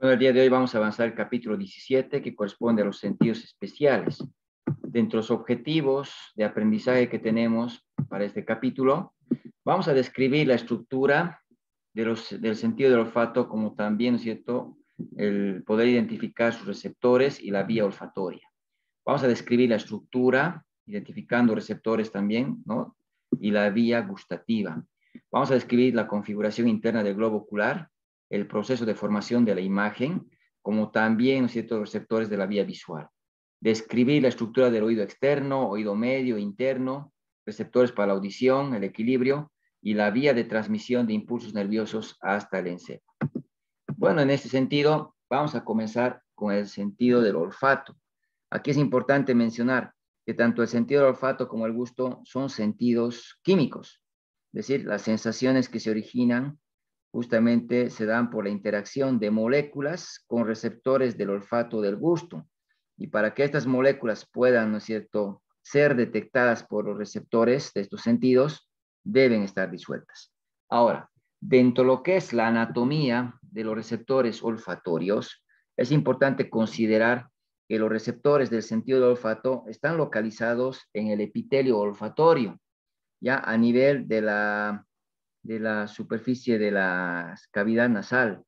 Bueno, el día de hoy vamos a avanzar el capítulo 17, que corresponde a los sentidos especiales. Dentro de los objetivos de aprendizaje que tenemos para este capítulo, vamos a describir la estructura del sentido del olfato, como también, ¿no es cierto?, el poder identificar sus receptores y la vía olfatoria. Vamos a describir la estructura, identificando receptores también, ¿no?, y la vía gustativa. Vamos a describir la configuración interna del globo ocular, el proceso de formación de la imagen, como también, ¿no es cierto?, receptores de la vía visual. Describir la estructura del oído externo, oído medio, interno, receptores para la audición, el equilibrio y la vía de transmisión de impulsos nerviosos hasta el encéfalo. Bueno, en este sentido, vamos a comenzar con el sentido del olfato. Aquí es importante mencionar que tanto el sentido del olfato como el gusto son sentidos químicos, es decir, las sensaciones que se originan justamente se dan por la interacción de moléculas con receptores del olfato o del gusto. Y para que estas moléculas puedan, ¿no es cierto?, ser detectadas por los receptores de estos sentidos, deben estar disueltas. Ahora, dentro de lo que es la anatomía de los receptores olfatorios, es importante considerar que los receptores del sentido del olfato están localizados en el epitelio olfatorio, ya a nivel de la superficie de la cavidad nasal.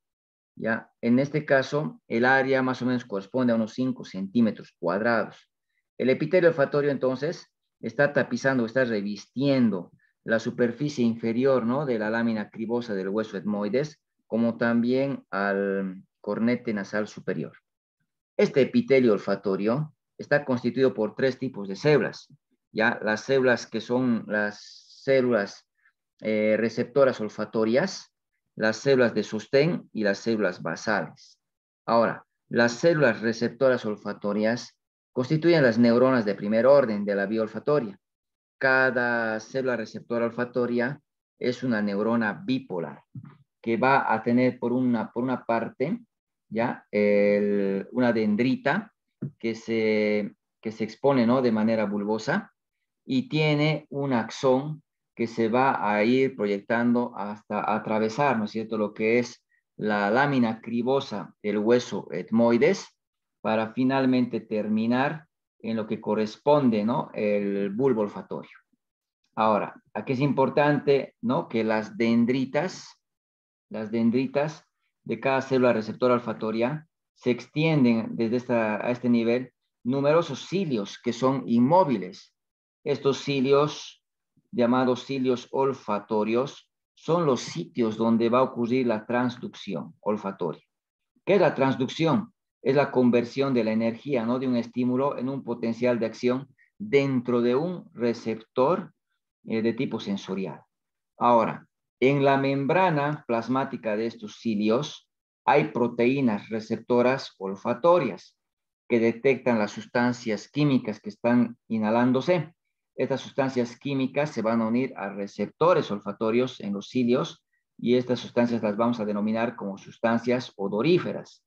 ¿Ya? En este caso, el área más o menos corresponde a unos 5 centímetros cuadrados. El epitelio olfatorio, entonces, está tapizando, está revistiendo la superficie inferior, ¿no?, de la lámina cribosa del hueso etmoides, como también al cornete nasal superior. Este epitelio olfatorio está constituido por 3 tipos de células. ¿Ya? Las células que son las células receptoras olfatorias, las células de sostén y las células basales. Ahora, las células receptoras olfatorias constituyen las neuronas de primer orden de la vía olfatoria. Cada célula receptora olfatoria es una neurona bipolar que va a tener por una parte, ¿ya?, una dendrita que se expone, ¿no?, de manera bulbosa, y tiene un axón que se va a ir proyectando hasta atravesar, ¿no es cierto?, lo que es la lámina cribosa del hueso etmoides, para finalmente terminar en lo que corresponde, ¿no?, el bulbo olfatorio. Ahora, aquí es importante, ¿no?, que las dendritas de cada célula receptora olfatoria se extienden desde a este nivel numerosos cilios que son inmóviles. Estos cilios, llamados cilios olfatorios, son los sitios donde va a ocurrir la transducción olfatoria. ¿Qué es la transducción? Es la conversión de la energía, ¿no?, de un estímulo en un potencial de acción dentro de un receptor de tipo sensorial. Ahora, en la membrana plasmática de estos cilios hay proteínas receptoras olfatorias que detectan las sustancias químicas que están inhalándose. Estas sustancias químicas se van a unir a receptores olfatorios en los cilios y estas sustancias las vamos a denominar como sustancias odoríferas.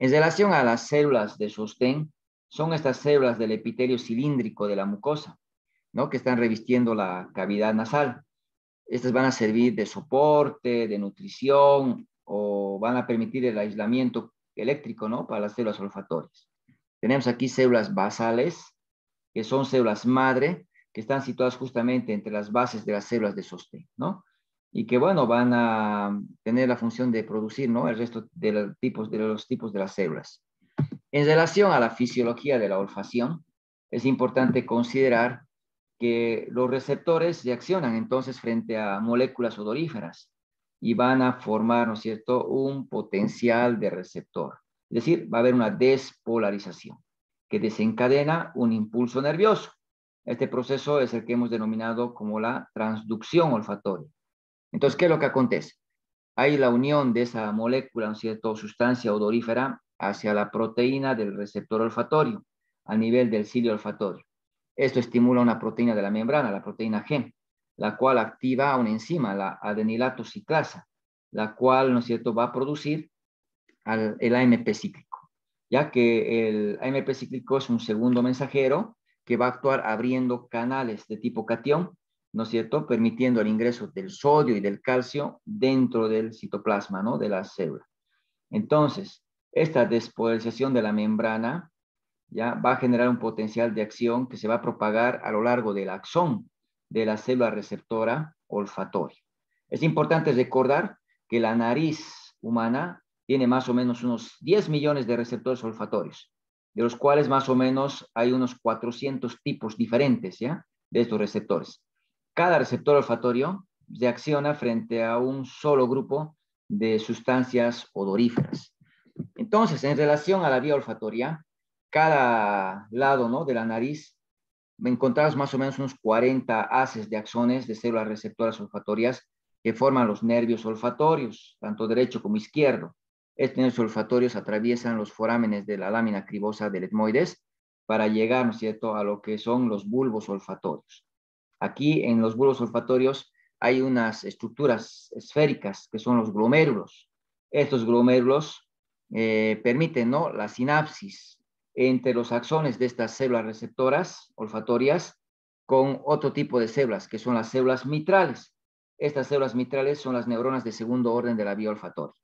En relación a las células de sostén, son estas células del epitelio cilíndrico de la mucosa, ¿no?, que están revistiendo la cavidad nasal. Estas van a servir de soporte, de nutrición, o van a permitir el aislamiento eléctrico, ¿no?, para las células olfatorias. Tenemos aquí células basales, que son células madre, que están situadas justamente entre las bases de las células de sostén, ¿no? Y que, bueno, van a tener la función de producir, ¿no?, el resto de los tipos de las células. En relación a la fisiología de la olfacción, es importante considerar que los receptores reaccionan entonces frente a moléculas odoríferas y van a formar, ¿no es cierto?, un potencial de receptor. Es decir, va a haber una despolarización que desencadena un impulso nervioso. Este proceso es el que hemos denominado como la transducción olfatoria. Entonces, ¿qué es lo que acontece? Hay la unión de esa molécula, ¿no es cierto?, sustancia odorífera hacia la proteína del receptor olfatorio a nivel del cilio olfatorio. Esto estimula una proteína de la membrana, la proteína G, la cual activa una enzima, la adenilato ciclasa, la cual, ¿no es cierto?, va a producir el AMP cíclico, ya que el AMP cíclico es un segundo mensajero que va a actuar abriendo canales de tipo catión, ¿no es cierto?, permitiendo el ingreso del sodio y del calcio dentro del citoplasma, ¿no?, de la célula. Entonces, Esta despolarización de la membrana ya va a generar un potencial de acción que se va a propagar a lo largo del axón de la célula receptora olfatoria. Es importante recordar que la nariz humana tiene más o menos unos 10 millones de receptores olfatorios, de los cuales más o menos hay unos 400 tipos diferentes, ¿ya?, de estos receptores. Cada receptor olfatorio reacciona frente a un solo grupo de sustancias odoríferas. Entonces, en relación a la vía olfatoria, cada lado, ¿no?, de la nariz encontramos más o menos unos 40 haces de axones de células receptoras olfatorias que forman los nervios olfatorios, tanto derecho como izquierdo. Estos nervios olfatorios atraviesan los forámenes de la lámina cribosa del etmoides para llegar, ¿no es cierto?, a lo que son los bulbos olfatorios. Aquí en los bulbos olfatorios hay unas estructuras esféricas que son los glomérulos. Estos glomérulos permiten, ¿no?, la sinapsis entre los axones de estas células receptoras olfatorias con otro tipo de células, que son las células mitrales. Estas células mitrales son las neuronas de segundo orden de la vía olfatoria.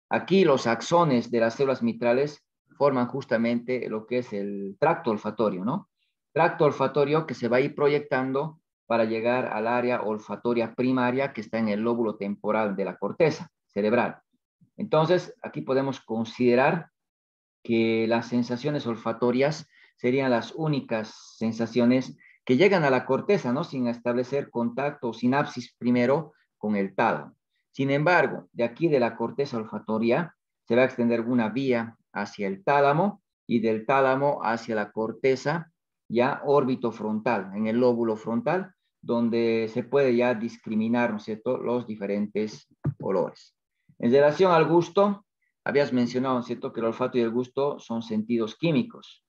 Aquí los axones de las células mitrales forman justamente lo que es el tracto olfatorio, ¿no? Tracto olfatorio que se va a ir proyectando para llegar al área olfatoria primaria que está en el lóbulo temporal de la corteza cerebral. Entonces, aquí podemos considerar que las sensaciones olfatorias serían las únicas sensaciones que llegan a la corteza, ¿no?, sin establecer contacto o sinapsis primero con el tálamo. Sin embargo, de aquí de la corteza olfatoria se va a extender una vía hacia el tálamo y del tálamo hacia la corteza ya órbito-frontal, en el lóbulo frontal, donde se puede ya discriminar, ¿no es cierto?, los diferentes olores. En relación al gusto, habías mencionado, ¿no es cierto?, que el olfato y el gusto son sentidos químicos.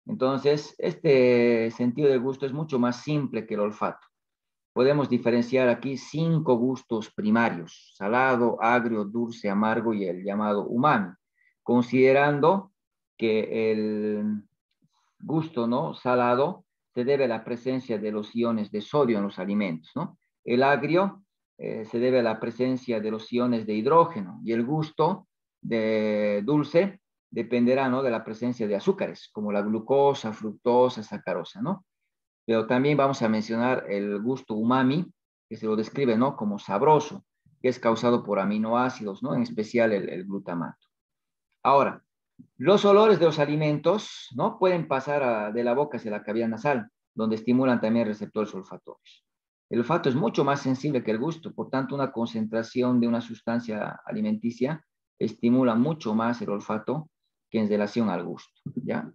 Entonces, este sentido del gusto es mucho más simple que el olfato. Podemos diferenciar aquí 5 gustos primarios: salado, agrio, dulce, amargo y el llamado umami, considerando que el gusto, ¿no?, salado se debe a la presencia de los iones de sodio en los alimentos, ¿no? El agrio se debe a la presencia de los iones de hidrógeno, y el gusto de dulce dependerá, ¿no?, de la presencia de azúcares, como la glucosa, fructosa, sacarosa, ¿no? Pero también vamos a mencionar el gusto umami, que se lo describe, ¿no?, como sabroso, que es causado por aminoácidos, ¿no?, en especial el glutamato. Ahora, los olores de los alimentos, ¿no?, pueden pasar de la boca hacia la cavidad nasal, donde estimulan también receptores olfatorios. El olfato es mucho más sensible que el gusto, por tanto, una concentración de una sustancia alimenticia estimula mucho más el olfato que en relación al gusto, ¿ya?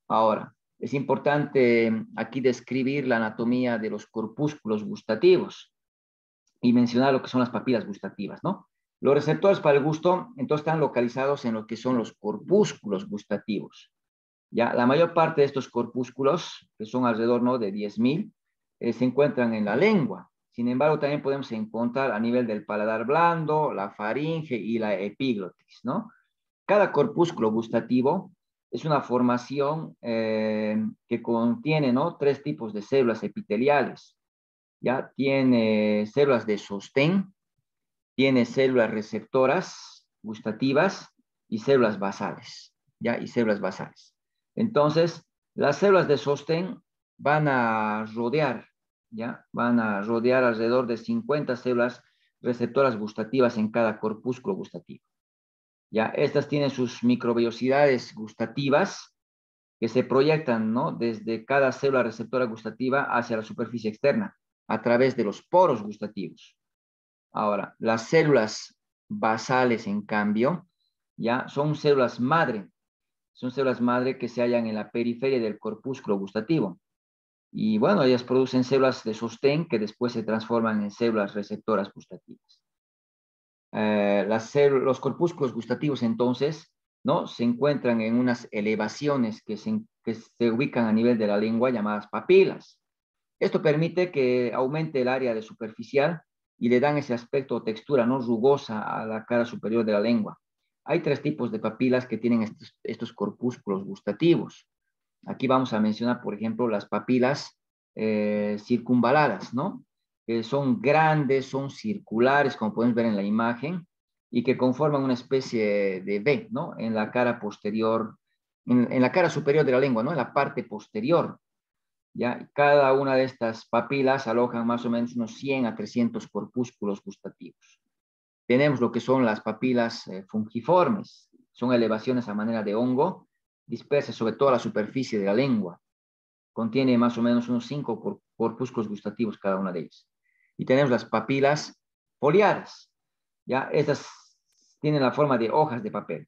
Ahora, es importante aquí describir la anatomía de los corpúsculos gustativos y mencionar lo que son las papilas gustativas, ¿no? Los receptores para el gusto, entonces, están localizados en lo que son los corpúsculos gustativos. Ya, la mayor parte de estos corpúsculos, que son alrededor, ¿no?, de 10.000, se encuentran en la lengua. Sin embargo, también podemos encontrar a nivel del paladar blando, la faringe y la epiglotis, ¿no? Cada corpúsculo gustativo es una formación que contiene, ¿no?, 3 tipos de células epiteliales. Ya tiene células de sostén, tiene células receptoras gustativas y células basales, ¿ya? Y células basales. Entonces, las células de sostén van a rodear, ¿ya? Van a rodear alrededor de 50 células receptoras gustativas en cada corpúsculo gustativo. ¿Ya? Estas tienen sus microvellosidades gustativas que se proyectan, ¿no?, desde cada célula receptora gustativa hacia la superficie externa a través de los poros gustativos. Ahora, las células basales, en cambio, ya son células madre que se hallan en la periferia del corpúsculo gustativo. Y bueno, ellas producen células de sostén que después se transforman en células receptoras gustativas. Los corpúsculos gustativos, entonces, ¿no?, se encuentran en unas elevaciones que se ubican a nivel de la lengua, llamadas papilas. Esto permite que aumente el área de superficial y le dan ese aspecto o textura, ¿no?, rugosa a la cara superior de la lengua. Hay 3 tipos de papilas que tienen estos corpúsculos gustativos. Aquí vamos a mencionar, por ejemplo, las papilas circunvaladas, ¿no?, que son grandes, son circulares, como podemos ver en la imagen, y que conforman una especie de V, ¿no? En la cara posterior, en la cara superior de la lengua, ¿no? En la parte posterior. ¿Ya? Cada una de estas papilas alojan más o menos unos 100 a 300 corpúsculos gustativos. Tenemos lo que son las papilas fungiformes, son elevaciones a manera de hongo, dispersas sobre toda la superficie de la lengua. Contiene más o menos unos 5 corpúsculos gustativos cada una de ellas. Y tenemos las papilas foliares, ¿ya? Estas tienen la forma de hojas de papel.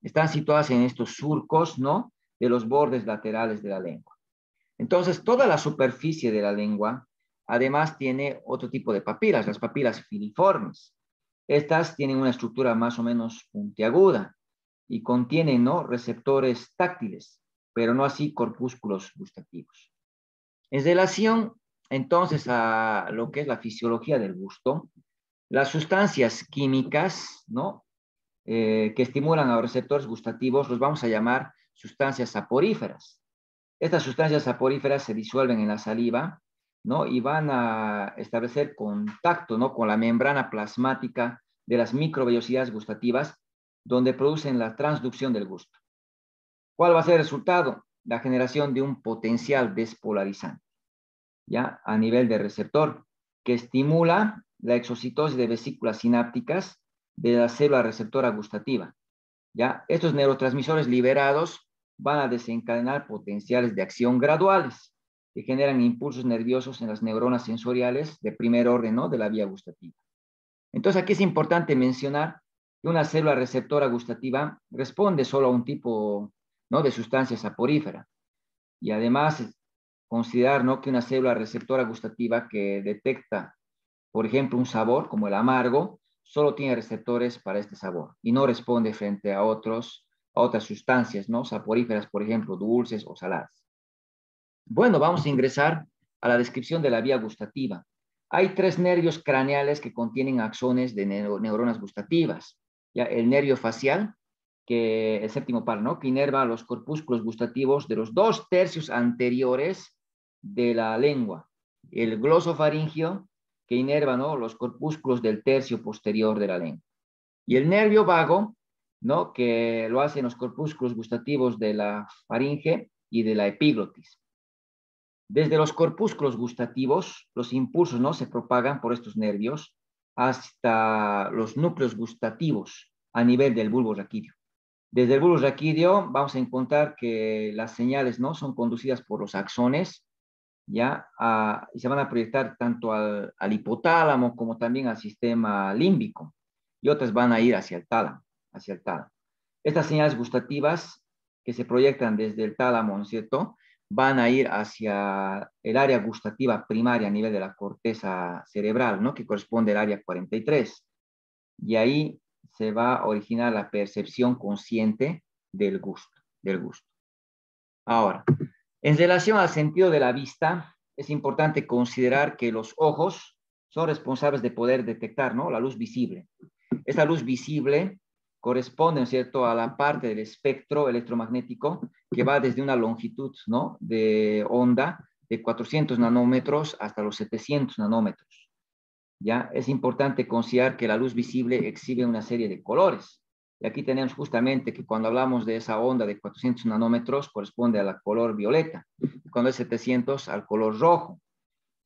Están situadas en estos surcos, ¿no? De los bordes laterales de la lengua. Entonces, toda la superficie de la lengua, además, tiene otro tipo de papilas, las papilas filiformes. Estas tienen una estructura más o menos puntiaguda y contienen, ¿no? receptores táctiles, pero no así corpúsculos gustativos. En relación, entonces, a lo que es la fisiología del gusto, las sustancias químicas, ¿no? Que estimulan a los receptores gustativos los vamos a llamar sustancias saporíferas. Estas sustancias saporíferas se disuelven en la saliva, ¿no? Y van a establecer contacto, ¿no? Con la membrana plasmática de las microvellosidades gustativas, donde producen la transducción del gusto. ¿Cuál va a ser el resultado? La generación de un potencial despolarizante, ¿ya? A nivel de receptor, que estimula la exocitosis de vesículas sinápticas de la célula receptora gustativa, ¿ya? Estos neurotransmisores liberados van a desencadenar potenciales de acción graduales que generan impulsos nerviosos en las neuronas sensoriales de primer orden, ¿no? De la vía gustativa. Entonces, aquí es importante mencionar que una célula receptora gustativa responde solo a un tipo, ¿no? de sustancia saporífera. Y además, considerar, ¿no? que una célula receptora gustativa que detecta, por ejemplo, un sabor como el amargo, solo tiene receptores para este sabor y no responde frente a otras sustancias, ¿no? Saporíferas, por ejemplo, dulces o saladas. Bueno, vamos a ingresar a la descripción de la vía gustativa. Hay 3 nervios craneales que contienen axones de neuronas gustativas. ¿Ya? El nervio facial, que el séptimo par, ¿no? Que inerva los corpúsculos gustativos de los 2/3 anteriores de la lengua. El glosofaringio, que inerva, ¿no? los corpúsculos del tercio posterior de la lengua. Y el nervio vago, ¿no? Que lo hacen los corpúsculos gustativos de la faringe y de la epiglotis. Desde los corpúsculos gustativos, los impulsos, ¿no? se propagan por estos nervios hasta los núcleos gustativos a nivel del bulbo raquídeo. Desde el bulbo raquídeo vamos a encontrar que las señales, ¿no? son conducidas por los axones, ¿ya? Y se van a proyectar tanto al hipotálamo como también al sistema límbico, y otras van a ir hacia el tálamo, hacia el tálamo. Estas señales gustativas que se proyectan desde el tálamo, ¿no es cierto?, van a ir hacia el área gustativa primaria a nivel de la corteza cerebral, ¿no? que corresponde al área 43. Y ahí se va a originar la percepción consciente del gusto, del gusto. Ahora, en relación al sentido de la vista, es importante considerar que los ojos son responsables de poder detectar, ¿no? la luz visible. Esta luz visible corresponde, ¿no es cierto?, a la parte del espectro electromagnético que va desde una longitud, ¿no? de onda de 400 nanómetros hasta los 700 nanómetros. ¿Ya? Es importante considerar que la luz visible exhibe una serie de colores. Y aquí tenemos justamente que cuando hablamos de esa onda de 400 nanómetros corresponde al color violeta, y cuando es 700 al color rojo.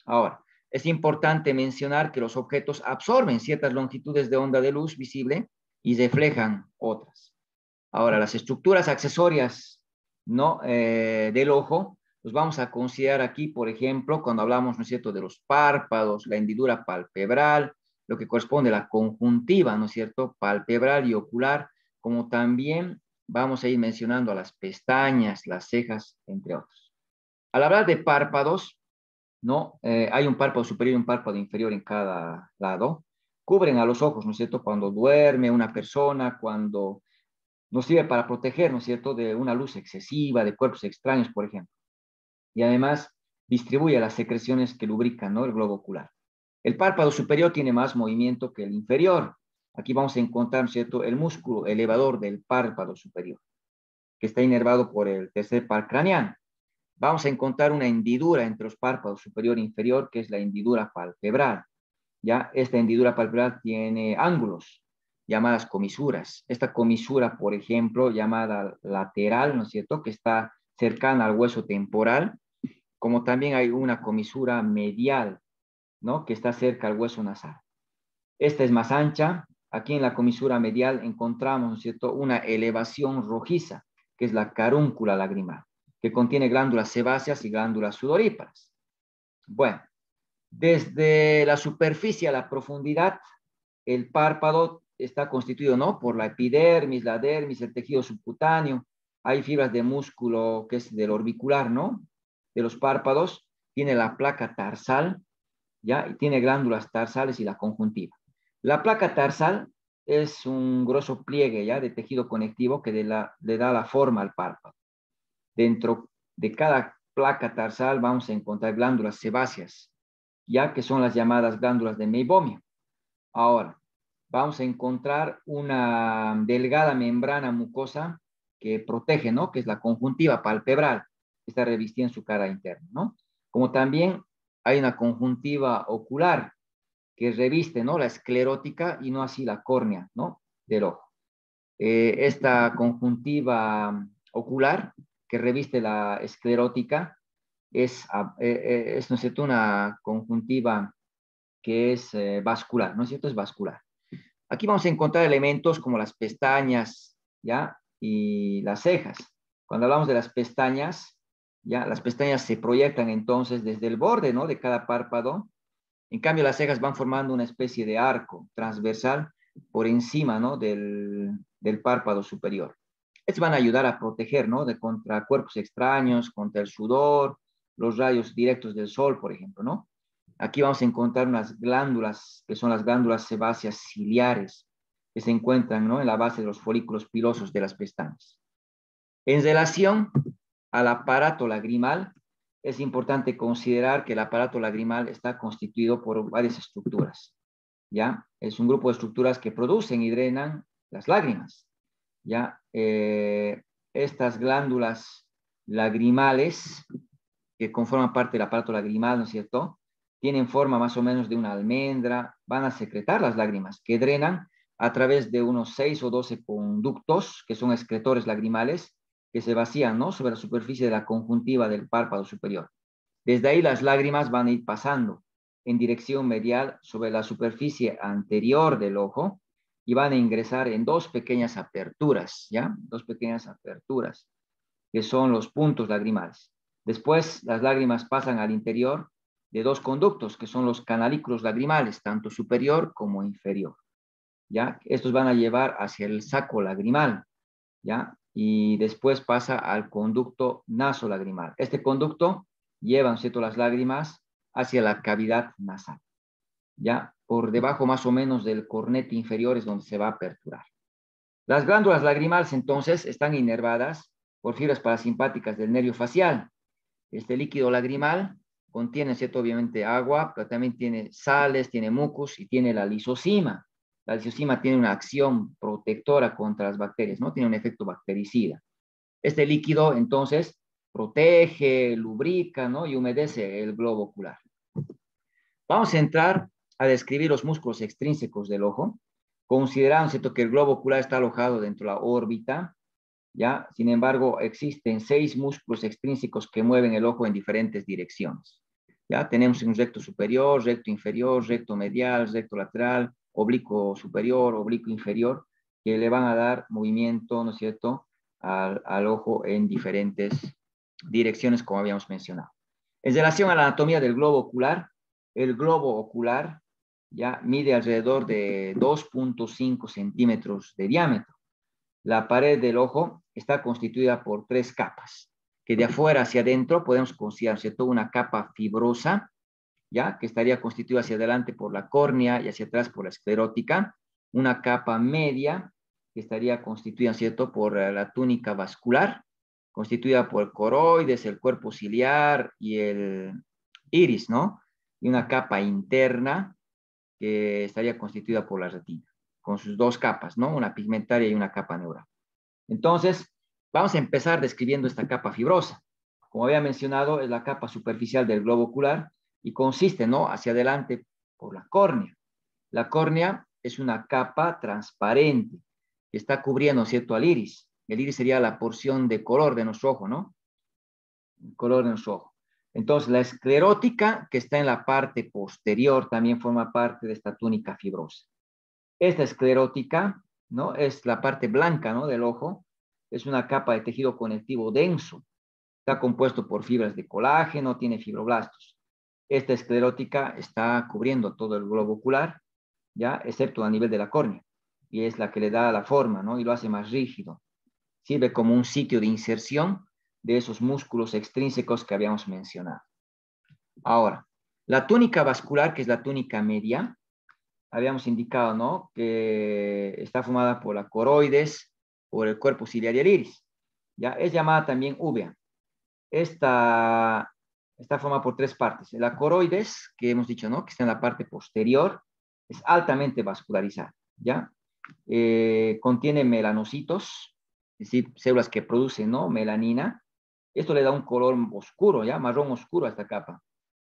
Ahora, es importante mencionar que los objetos absorben ciertas longitudes de onda de luz visible y reflejan otras. Ahora, las estructuras accesorias, ¿no? Del ojo, los vamos a considerar aquí, por ejemplo, cuando hablamos, ¿no es cierto?, de los párpados, la hendidura palpebral, lo que corresponde a la conjuntiva, ¿no es cierto?, palpebral y ocular, como también vamos a ir mencionando a las pestañas, las cejas, entre otros. Al hablar de párpados, ¿no? Hay un párpado superior y un párpado inferior en cada lado. Cubren a los ojos, ¿no es cierto?, cuando duerme una persona, cuando nos sirve para proteger, ¿no es cierto?, de una luz excesiva, de cuerpos extraños, por ejemplo. Y además distribuye las secreciones que lubrican, ¿no?, el globo ocular. El párpado superior tiene más movimiento que el inferior. Aquí vamos a encontrar, ¿no es cierto?, el músculo elevador del párpado superior, que está inervado por el tercer par craneano. Vamos a encontrar una hendidura entre los párpados superior e inferior, que es la hendidura palpebral. ¿Ya? Esta hendidura palpebral tiene ángulos. llamadas comisuras. Esta comisura, por ejemplo, llamada lateral, ¿no es cierto?, que está cercana al hueso temporal, como también hay una comisura medial, ¿no?, que está cerca al hueso nasal. Esta es más ancha. Aquí en la comisura medial encontramos, ¿no es cierto?, una elevación rojiza, que es la carúncula lagrimal, que contiene glándulas sebáceas y glándulas sudoríparas. Bueno, desde la superficie a la profundidad, el párpado está constituido, ¿no?, por la epidermis, la dermis, el tejido subcutáneo. Hay fibras de músculo que es del orbicular, ¿no?, de los párpados. Tiene la placa tarsal, ¿ya? Y tiene glándulas tarsales y la conjuntiva. La placa tarsal es un grueso pliegue, ¿ya?, de tejido conectivo que le da la forma al párpado. Dentro de cada placa tarsal vamos a encontrar glándulas sebáceas, ya que son las llamadas glándulas de Meibomian. Ahora, vamos a encontrar una delgada membrana mucosa que protege, ¿no?, que es la conjuntiva palpebral, que está revestida en su cara interna, ¿no? Como también hay una conjuntiva ocular que reviste, ¿no?, la esclerótica y no así la córnea, ¿no?, del ojo. Esta conjuntiva ocular que reviste la esclerótica es ¿no es cierto?, una conjuntiva que es vascular, ¿no es cierto?, es vascular. Aquí vamos a encontrar elementos como las pestañas, ¿ya?, y las cejas. Cuando hablamos de las pestañas, ¿ya?, las pestañas se proyectan entonces desde el borde, ¿no?, de cada párpado. En cambio, las cejas van formando una especie de arco transversal por encima, ¿no?, del párpado superior. Estos van a ayudar a proteger, ¿no?, contra cuerpos extraños, contra el sudor, los rayos directos del sol, por ejemplo, ¿no? Aquí vamos a encontrar unas glándulas, que son las glándulas sebáceas ciliares, que se encuentran, ¿no?, en la base de los folículos pilosos de las pestañas. En relación al aparato lagrimal, es importante considerar que el aparato lagrimal está constituido por varias estructuras, ¿ya? Es un grupo de estructuras que producen y drenan las lágrimas, ¿ya? Estas glándulas lagrimales, que conforman parte del aparato lagrimal, ¿no es cierto?, tienen forma más o menos de una almendra, van a secretar las lágrimas que drenan a través de unos 6 o 12 conductos, que son excretores lagrimales, que se vacían, ¿no?, sobre la superficie de la conjuntiva del párpado superior. Desde ahí las lágrimas van a ir pasando en dirección medial sobre la superficie anterior del ojo y van a ingresar en dos pequeñas aperturas, ¿ya? Dos pequeñas aperturas, que son los puntos lagrimales. Después las lágrimas pasan al interior de dos conductos, que son los canalículos lagrimales, tanto superior como inferior, ¿ya? Estos van a llevar hacia el saco lagrimal, ¿ya? Y después pasa al conducto nasolagrimal. Este conducto lleva, ¿cierto?, las lágrimas hacia la cavidad nasal, ¿ya? Por debajo más o menos del cornete inferior es donde se va a aperturar. Las glándulas lagrimales entonces están inervadas por fibras parasimpáticas del nervio facial. Este líquido lagrimal contiene, ¿cierto?, obviamente agua, pero también tiene sales, tiene mucus y tiene la lisosima. La lisosima tiene una acción protectora contra las bacterias, ¿no? Tiene un efecto bactericida. Este líquido, entonces, protege, lubrica, ¿no?, y humedece el globo ocular. Vamos a entrar a describir los músculos extrínsecos del ojo, considerando, ¿cierto?, que el globo ocular está alojado dentro de la órbita, ¿ya? Sin embargo, existen 6 músculos extrínsecos que mueven el ojo en diferentes direcciones. ¿Ya? Tenemos un recto superior, recto inferior, recto medial, recto lateral, oblicuo superior, oblicuo inferior, que le van a dar movimiento, ¿no es cierto?, al ojo en diferentes direcciones, como habíamos mencionado. En relación a la anatomía del globo ocular, el globo ocular ya mide alrededor de 2.5 centímetros de diámetro. La pared del ojo está constituida por 3 capas, que de afuera hacia adentro podemos considerar, ¿cierto?, una capa fibrosa, ¿ya?, que estaría constituida hacia adelante por la córnea y hacia atrás por la esclerótica, una capa media, que estaría constituida, ¿cierto?, por la túnica vascular, constituida por el coroides, el cuerpo ciliar y el iris, ¿no? Y una capa interna, que estaría constituida por la retina, con sus 2 capas, ¿no?, una pigmentaria y una capa neural. Entonces, vamos a empezar describiendo esta capa fibrosa. Como había mencionado, es la capa superficial del globo ocular y consiste, ¿no?, hacia adelante por la córnea. La córnea es una capa transparente que está cubriendo, ¿cierto?, al iris. El iris sería la porción de color de nuestro ojo, ¿no? El color de nuestro ojo. Entonces, la esclerótica, que está en la parte posterior, también forma parte de esta túnica fibrosa. Esta esclerótica, ¿no?, es la parte blanca, ¿no?, del ojo. Es una capa de tejido conectivo denso. Está compuesto por fibras de colágeno, tiene fibroblastos. Esta esclerótica está cubriendo todo el globo ocular, ¿ya?, excepto a nivel de la córnea. Y es la que le da la forma, ¿no?, y lo hace más rígido. Sirve como un sitio de inserción de esos músculos extrínsecos que habíamos mencionado. Ahora, la túnica vascular, que es la túnica media, habíamos indicado, ¿no?, que está formada por la coroides, por el cuerpo ciliar y el iris. ¿Ya? Es llamada también úvea. Esta está formada por tres partes. La coroides, que hemos dicho, ¿no?, que está en la parte posterior, es altamente vascularizada, ¿ya? Contiene melanocitos, es decir, células que producen, ¿no?, melanina. Esto le da un color oscuro, ¿ya?, marrón oscuro a esta capa.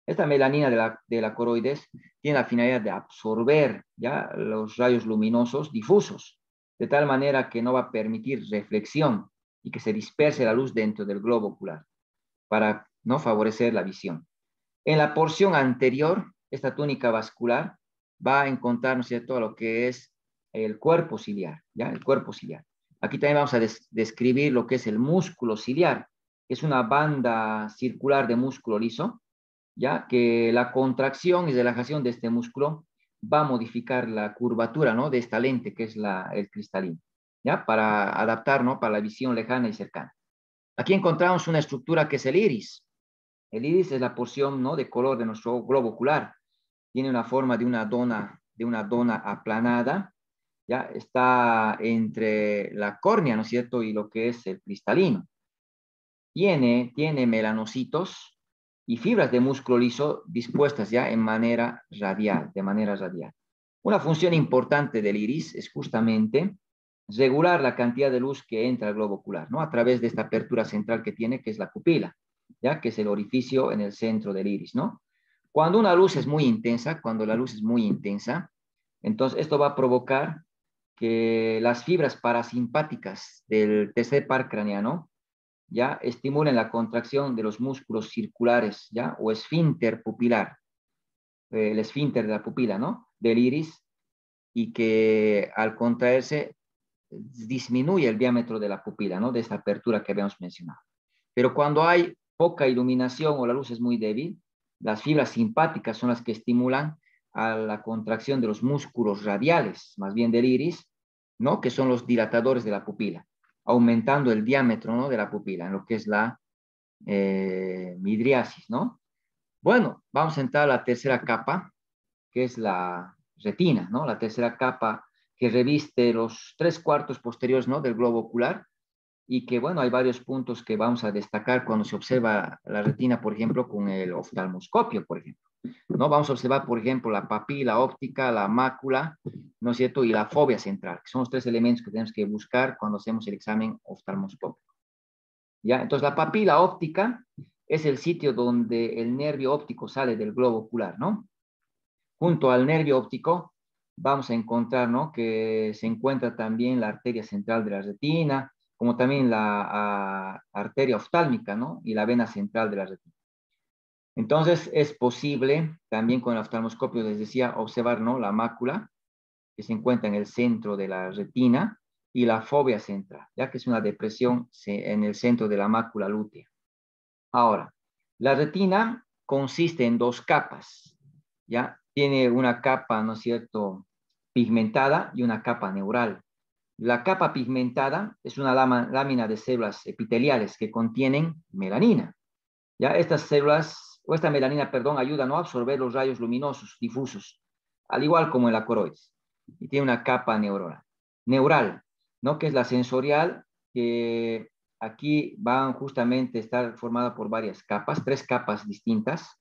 Esta melanina de la coroides tiene la finalidad de absorber, ¿ya?, los rayos luminosos difusos, de tal manera que no va a permitir reflexión y que se disperse la luz dentro del globo ocular, para no favorecer la visión. En la porción anterior, esta túnica vascular va a encontrar, ¿no es cierto?, lo que es el cuerpo ciliar, ¿ya? El cuerpo ciliar. Aquí también vamos a describir lo que es el músculo ciliar, que es una banda circular de músculo liso, ya que la contracción y relajación de este músculo va a modificar la curvatura, ¿no?, de esta lente que es el cristalino, ya, para adaptar, ¿no?, para la visión lejana y cercana. Aquí encontramos una estructura que es el iris. El iris es la porción, ¿no?, de color de nuestro globo ocular. Tiene una forma de una dona aplanada, ya, está entre la córnea, ¿no es cierto?, y lo que es el cristalino. Tiene melanocitos y fibras de músculo liso dispuestas ya en manera radial, de manera radial. Una función importante del iris es justamente regular la cantidad de luz que entra al globo ocular, ¿no?, a través de esta apertura central que tiene, que es la pupila, ya, que es el orificio en el centro del iris, ¿no? Cuando una luz es muy intensa, cuando la luz es muy intensa, entonces esto va a provocar que las fibras parasimpáticas del tercer par craneano ya estimulen la contracción de los músculos circulares, ya, o esfínter pupilar, el esfínter de la pupila, ¿no?, del iris, y que al contraerse disminuye el diámetro de la pupila, ¿no?, de esta apertura que habíamos mencionado. Pero cuando hay poca iluminación o la luz es muy débil, las fibras simpáticas son las que estimulan a la contracción de los músculos radiales, más bien del iris, ¿no?, que son los dilatadores de la pupila, aumentando el diámetro, ¿no?, de la pupila, en lo que es la midriasis, ¿no? Bueno, vamos a entrar a la tercera capa, que es la retina, ¿no? La tercera capa que reviste los 3/4 posteriores, ¿no?, del globo ocular, y que, bueno, hay varios puntos que vamos a destacar cuando se observa la retina, por ejemplo, con el oftalmoscopio, por ejemplo, ¿no? Vamos a observar, por ejemplo, la papila óptica, la mácula, ¿no es cierto?, y la fobia central, que son los tres elementos que tenemos que buscar cuando hacemos el examen oftalmoscópico, ¿ya? Entonces, la papila óptica es el sitio donde el nervio óptico sale del globo ocular, ¿no? Junto al nervio óptico vamos a encontrar, ¿no?, que se encuentra también la arteria central de la retina, como también la arteria oftálmica, ¿no?, y la vena central de la retina. Entonces, es posible también con el oftalmoscopio, les decía, observar, ¿no?, la mácula, que se encuentra en el centro de la retina, y la fovea central, ya que es una depresión en el centro de la mácula lútea. Ahora, la retina consiste en dos capas, ¿ya? Tiene una capa, ¿no es cierto?, pigmentada y una capa neural. La capa pigmentada es una lámina de células epiteliales que contienen melanina. ¿Ya? Estas células, o esta melanina, perdón, ayuda, ¿no?, a absorber los rayos luminosos difusos, al igual como en la coroides. Y tiene una capa neural, ¿no?, que es la sensorial, que aquí van justamente a estar formada por varias capas, tres capas distintas,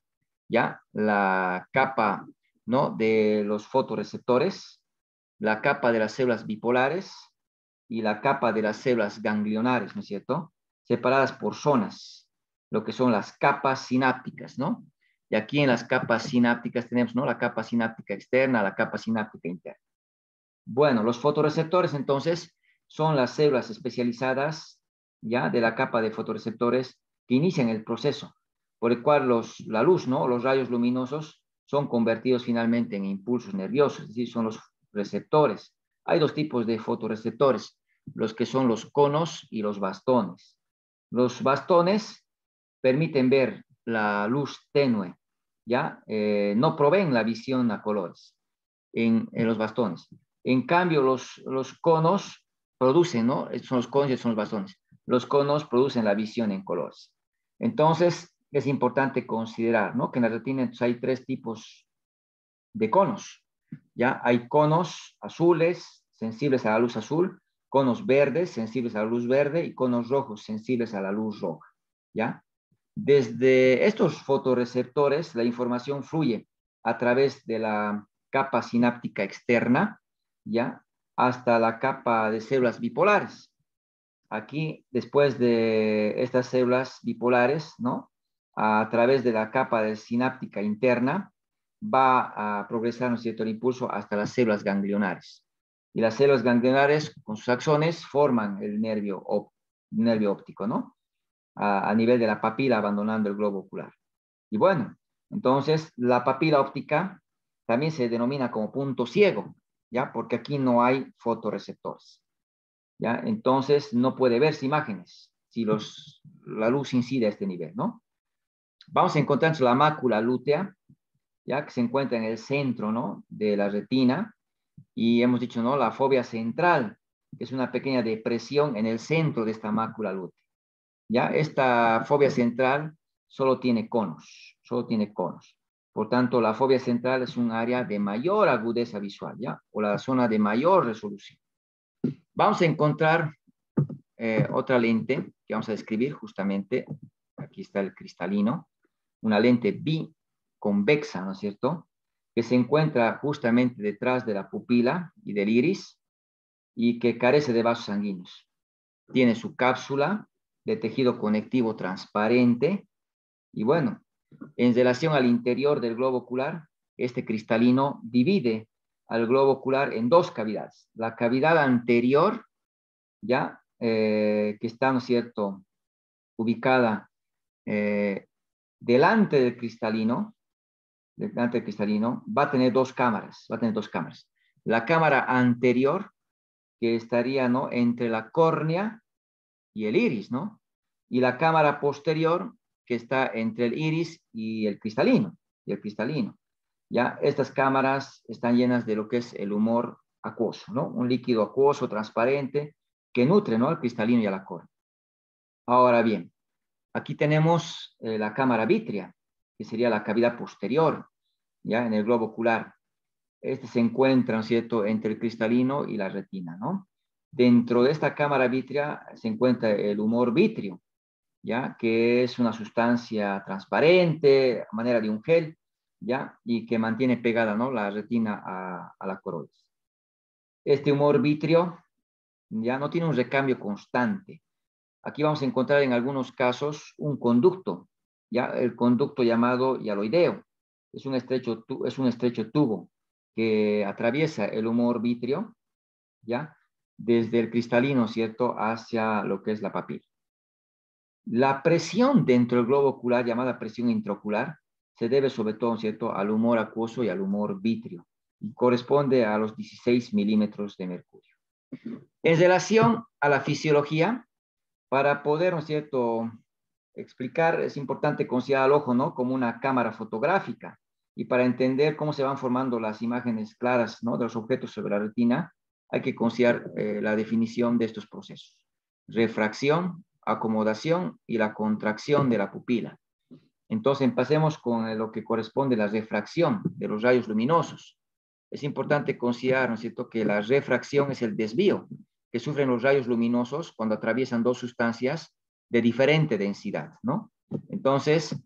¿ya? La capa, ¿no?, de los fotorreceptores, la capa de las células bipolares y la capa de las células ganglionares, ¿no es cierto?, separadas por zonas, lo que son las capas sinápticas, ¿no? Y aquí en las capas sinápticas tenemos, ¿no?, la capa sináptica externa, la capa sináptica interna. Bueno, los fotorreceptores entonces son las células especializadas ya de la capa de fotorreceptores que inician el proceso por el cual la luz, ¿no? Los rayos luminosos son convertidos finalmente en impulsos nerviosos, es decir, son los receptores. Hay dos tipos de fotorreceptores, los que son los conos y los bastones. Los bastones permiten ver la luz tenue, ¿ya? No proveen la visión a colores en los bastones. En cambio, los conos producen, ¿no? Estos son los conos y estos son los bastones. Los conos producen la visión en colores. Entonces, es importante considerar, ¿no? Que en la retina entonces, hay tres tipos de conos. ¿Ya? Hay conos azules, sensibles a la luz azul, conos verdes, sensibles a la luz verde, y conos rojos, sensibles a la luz roja. ¿Ya? Desde estos fotorreceptores, la información fluye a través de la capa sináptica externa, ¿ya? Hasta la capa de células bipolares. Aquí, después de estas células bipolares, ¿no? A través de la capa de sináptica interna, va a progresar, ¿no es cierto?, el impulso hasta las células ganglionares. Y las células ganglionares, con sus axones, forman el nervio óptico, ¿no? A nivel de la papila, abandonando el globo ocular. Y bueno, entonces la papila óptica también se denomina como punto ciego, ¿ya? Porque aquí no hay fotorreceptores, ¿ya? Entonces no puede verse imágenes si la luz incide a este nivel, ¿no? Vamos a encontrar la mácula lútea, ya que se encuentra en el centro, ¿no? De la retina, y hemos dicho, ¿no? La fobia central, que es una pequeña depresión en el centro de esta mácula lútea. ¿Ya? Esta fobia central solo tiene conos, solo tiene conos. Por tanto, la fobia central es un área de mayor agudeza visual, ¿ya? O la zona de mayor resolución. Vamos a encontrar otra lente que vamos a describir justamente. Aquí está el cristalino. Una lente biconvexa, ¿no es cierto? Que se encuentra justamente detrás de la pupila y del iris y que carece de vasos sanguíneos. Tiene su cápsula de tejido conectivo transparente y bueno, en relación al interior del globo ocular, este cristalino divide al globo ocular en dos cavidades. La cavidad anterior, ya, que está, ¿no es cierto?, ubicada delante del cristalino, va a tener dos cámaras, La cámara anterior, que estaría, ¿no?, entre la córnea y el iris, ¿no? Y la cámara posterior, que está entre el iris y el cristalino, Ya, estas cámaras están llenas de lo que es el humor acuoso, ¿no? Un líquido acuoso transparente que nutre, ¿no?, al cristalino y a la córnea. Ahora bien, aquí tenemos la cámara vítrea, que sería la cavidad posterior, ya, en el globo ocular. Este se encuentra, ¿no es cierto?, entre el cristalino y la retina, ¿no? Dentro de esta cámara vítrea se encuentra el humor vítreo, ¿ya? Que es una sustancia transparente, a manera de un gel, ¿ya? Y que mantiene pegada, ¿no?, la retina a la coroides. Este humor vítreo ya no tiene un recambio constante. Aquí vamos a encontrar en algunos casos un conducto, ¿ya? El conducto llamado hialoideo. Es un estrecho tubo que atraviesa el humor vítreo, ¿ya? Desde el cristalino, ¿cierto?, hacia lo que es la papila. La presión dentro del globo ocular, llamada presión intraocular, se debe sobre todo, ¿cierto?, al humor acuoso y al humor vítreo, y corresponde a los 16 milímetros de mercurio. En relación a la fisiología, para poder, ¿no es cierto?, explicar, es importante considerar al ojo, ¿no?, como una cámara fotográfica, y para entender cómo se van formando las imágenes claras, ¿no?, de los objetos sobre la retina, hay que considerar la definición de estos procesos: refracción, acomodación y la contracción de la pupila. Entonces, empecemos con lo que corresponde a la refracción de los rayos luminosos. Es importante considerar, ¿no es cierto?, que la refracción es el desvío que sufren los rayos luminosos cuando atraviesan dos sustancias de diferente densidad, ¿no? Entonces,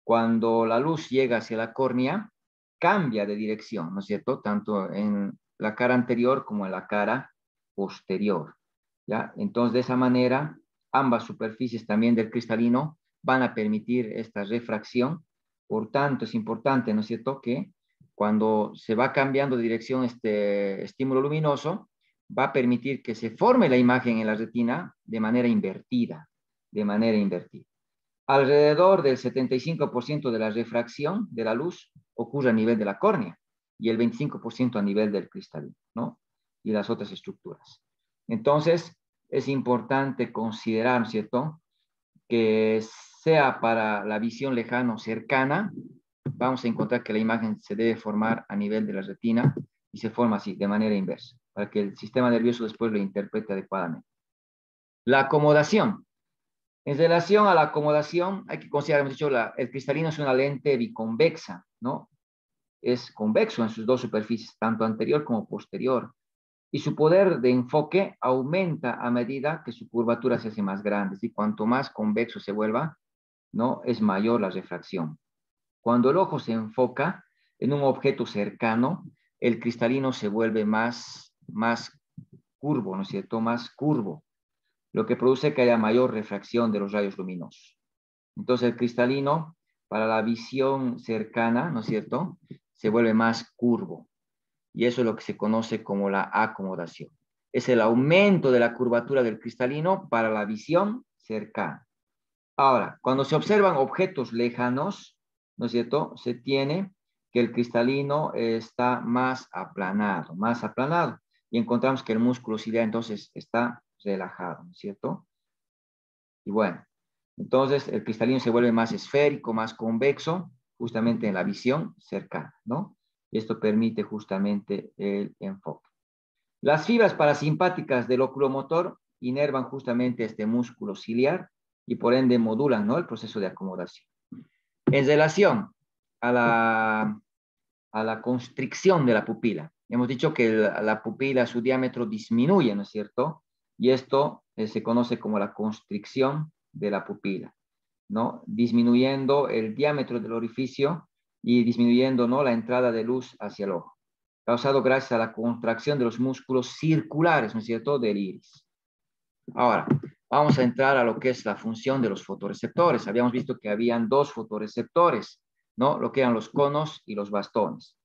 cuando la luz llega hacia la córnea, cambia de dirección, ¿no es cierto?, tanto en la cara anterior como en la cara posterior, ¿ya? Entonces, de esa manera, ambas superficies también del cristalino van a permitir esta refracción. Por tanto, es importante, ¿no es cierto?, que cuando se va cambiando de dirección este estímulo luminoso, va a permitir que se forme la imagen en la retina de manera invertida, Alrededor del 75% de la refracción de la luz ocurre a nivel de la córnea y el 25% a nivel del cristalino, ¿no? Y las otras estructuras. Entonces, es importante considerar, ¿cierto?, que sea para la visión lejana o cercana, vamos a encontrar que la imagen se debe formar a nivel de la retina y se forma así, de manera inversa, para que el sistema nervioso después lo interprete adecuadamente. La acomodación. En relación a la acomodación, hay que considerar, hemos dicho, el cristalino es una lente biconvexa, ¿no? Es convexo en sus dos superficies, tanto anterior como posterior. Y su poder de enfoque aumenta a medida que su curvatura se hace más grande. Y cuanto más convexo se vuelva, ¿no?, es mayor la refracción. Cuando el ojo se enfoca en un objeto cercano, el cristalino se vuelve más curvo, ¿no es cierto?, más curvo, lo que produce que haya mayor refracción de los rayos luminosos. Entonces el cristalino, para la visión cercana, ¿no es cierto?, se vuelve más curvo. Y eso es lo que se conoce como la acomodación. Es el aumento de la curvatura del cristalino para la visión cercana. Ahora, cuando se observan objetos lejanos, ¿no es cierto?, se tiene que el cristalino está más aplanado, y encontramos que el músculo ciliar entonces está relajado, ¿no es cierto? Y bueno, entonces el cristalino se vuelve más esférico, más convexo, justamente en la visión cercana, ¿no? Y esto permite justamente el enfoque. Las fibras parasimpáticas del oculomotor inervan justamente este músculo ciliar y por ende modulan, ¿no?, el proceso de acomodación. En relación a la constricción de la pupila, hemos dicho que la pupila, su diámetro disminuye, ¿no es cierto? Y esto se conoce como la constricción de la pupila, ¿no? Disminuyendo el diámetro del orificio y disminuyendo, ¿no?, la entrada de luz hacia el ojo, causado gracias a la contracción de los músculos circulares, ¿no es cierto?, del iris. Ahora, vamos a entrar a lo que es la función de los fotorreceptores. Habíamos visto que habían dos fotorreceptores, ¿no?, lo que eran los conos y los bastones.